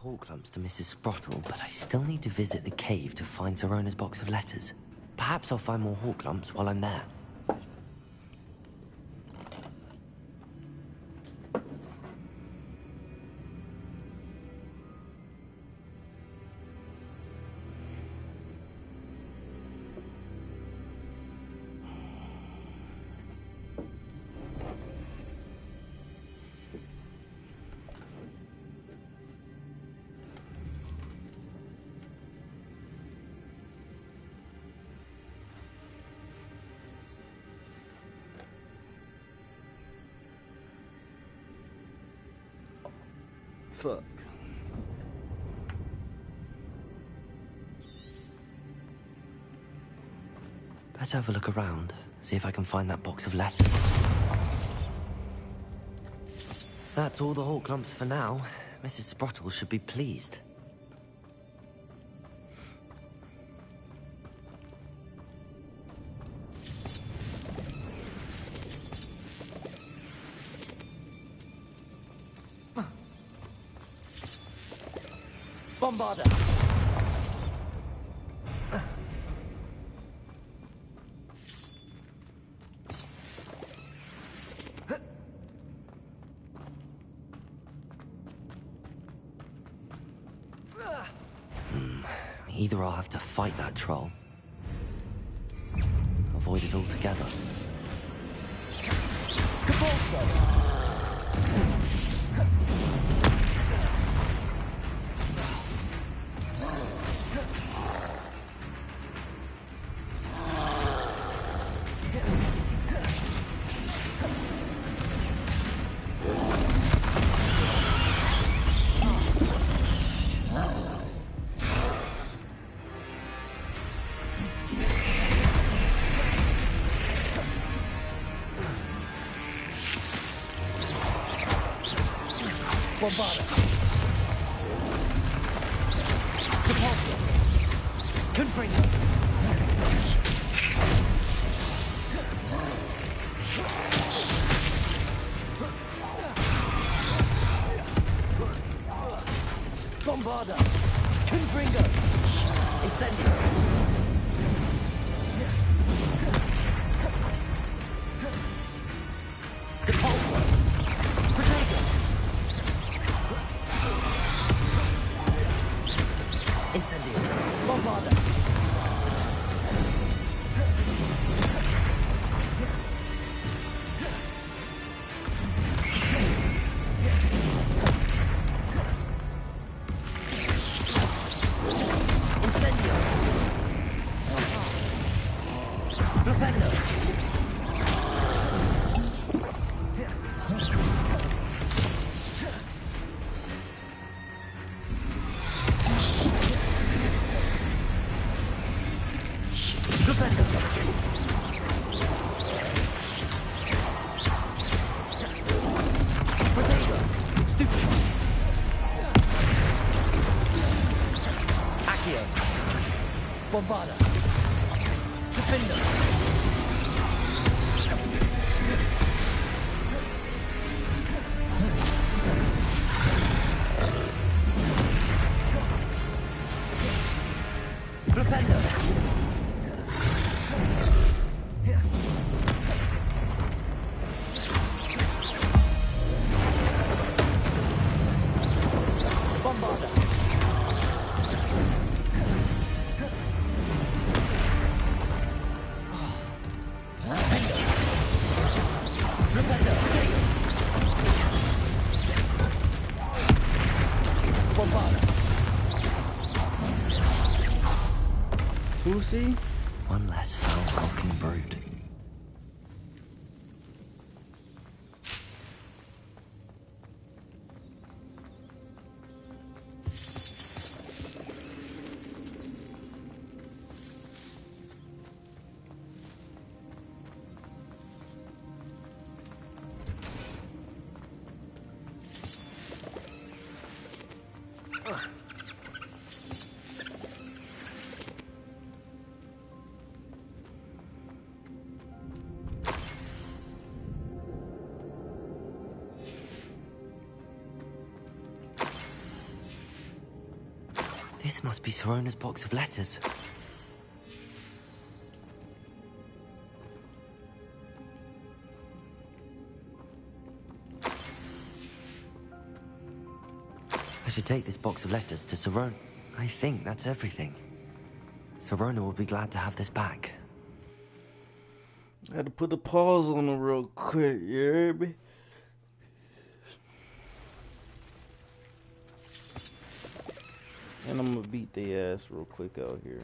Horklumps to Mrs. Sprottle, but I still need to visit the cave to find Zerona's box of letters. Perhaps I'll find more Horklumps while I'm there. Fuck. Better have a look around, see if I can find that box of letters. That's all the Horklumps for now. Mrs. Sprottle should be pleased. Bombarder! Either I'll have to fight that troll, avoid it altogether. Bombarder! Repulsor! Confringo! Bombarder! Confringo! Incendio! Depulsor! Protego! Incendio! Bombarder! Incendio! Flipendo! Bombarder! Defender! Flipendo! Bombarder! Pussy? One less foul-welcome brood. This must be Sorona's box of letters. I should take this box of letters to Sorona. I think that's everything. Sorona will be glad to have this back. I had to put a pause on it real quick, you hear me? And I'm gonna beat their ass real quick out here.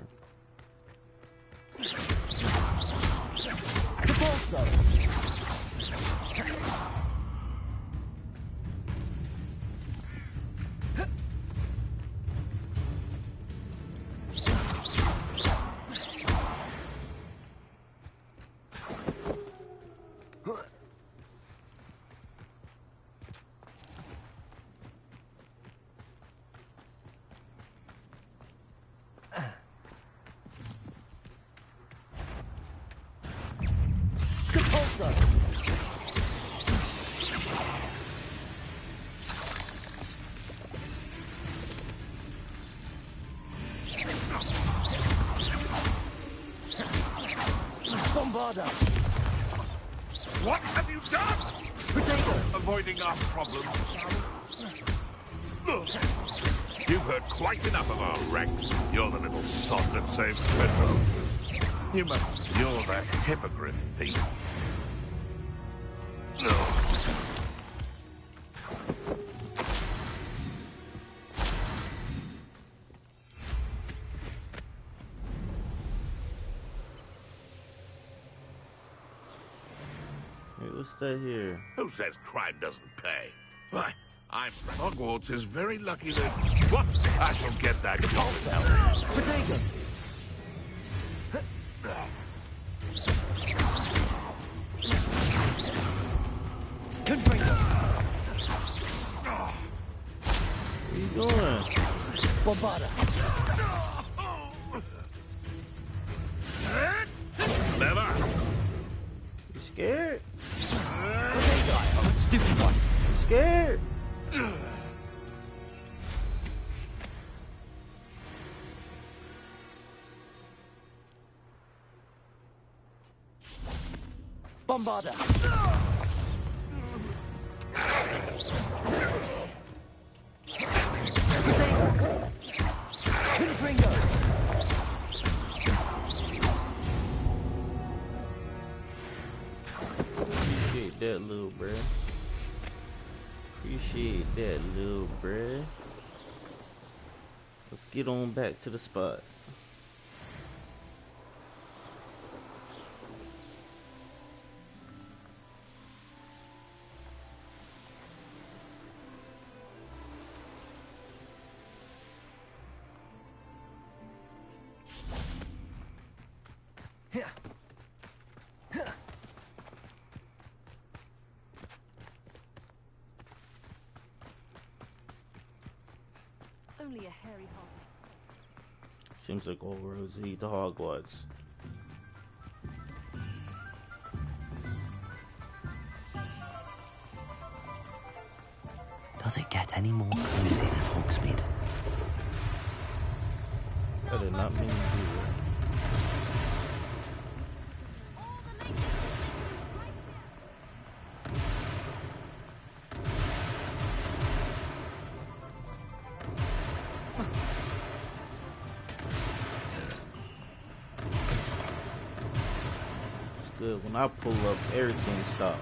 What have you done? Potato! Avoiding our problems. You've heard quite enough of our ranks. You're the little sod that saved Treadwell. You're the hippogriff thief. What's that here? Who says crime doesn't pay? Why, Hogwarts is very lucky that... What? I shall get that yourself. Potato! What are you doing? Bombarda! Never! You scared? Stupid one! Scared? Bombarda! Potato! Pinfringer! Appreciate that, little bruh. Appreciate that, little bruh. Let's get on back to the spot. Only a hairy hog. Seems like all roads lead to Hogwarts. Does it get any more cozy than Hogsmeade? I did not mean to do that. Good. When I pull up, everything stops.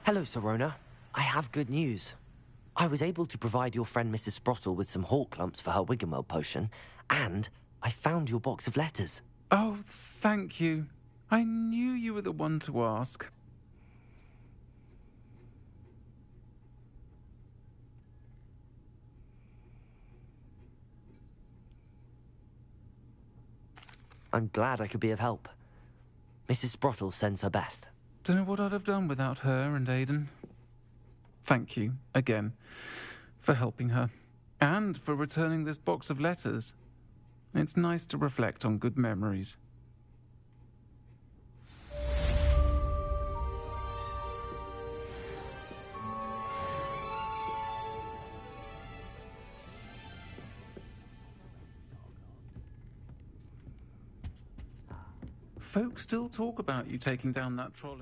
Hello, Sorona. I have good news. I was able to provide your friend Mrs. Sprottle with some hawk lumps for her Wiggenweld potion, and I found your box of letters. Oh, thank you. I knew you were the one to ask. I'm glad I could be of help. Mrs. Sprottle sends her best. Don't know what I'd have done without her and Aidan. Thank you, again, for helping her, and for returning this box of letters. It's nice to reflect on good memories. Folk still talk about you taking down that troll.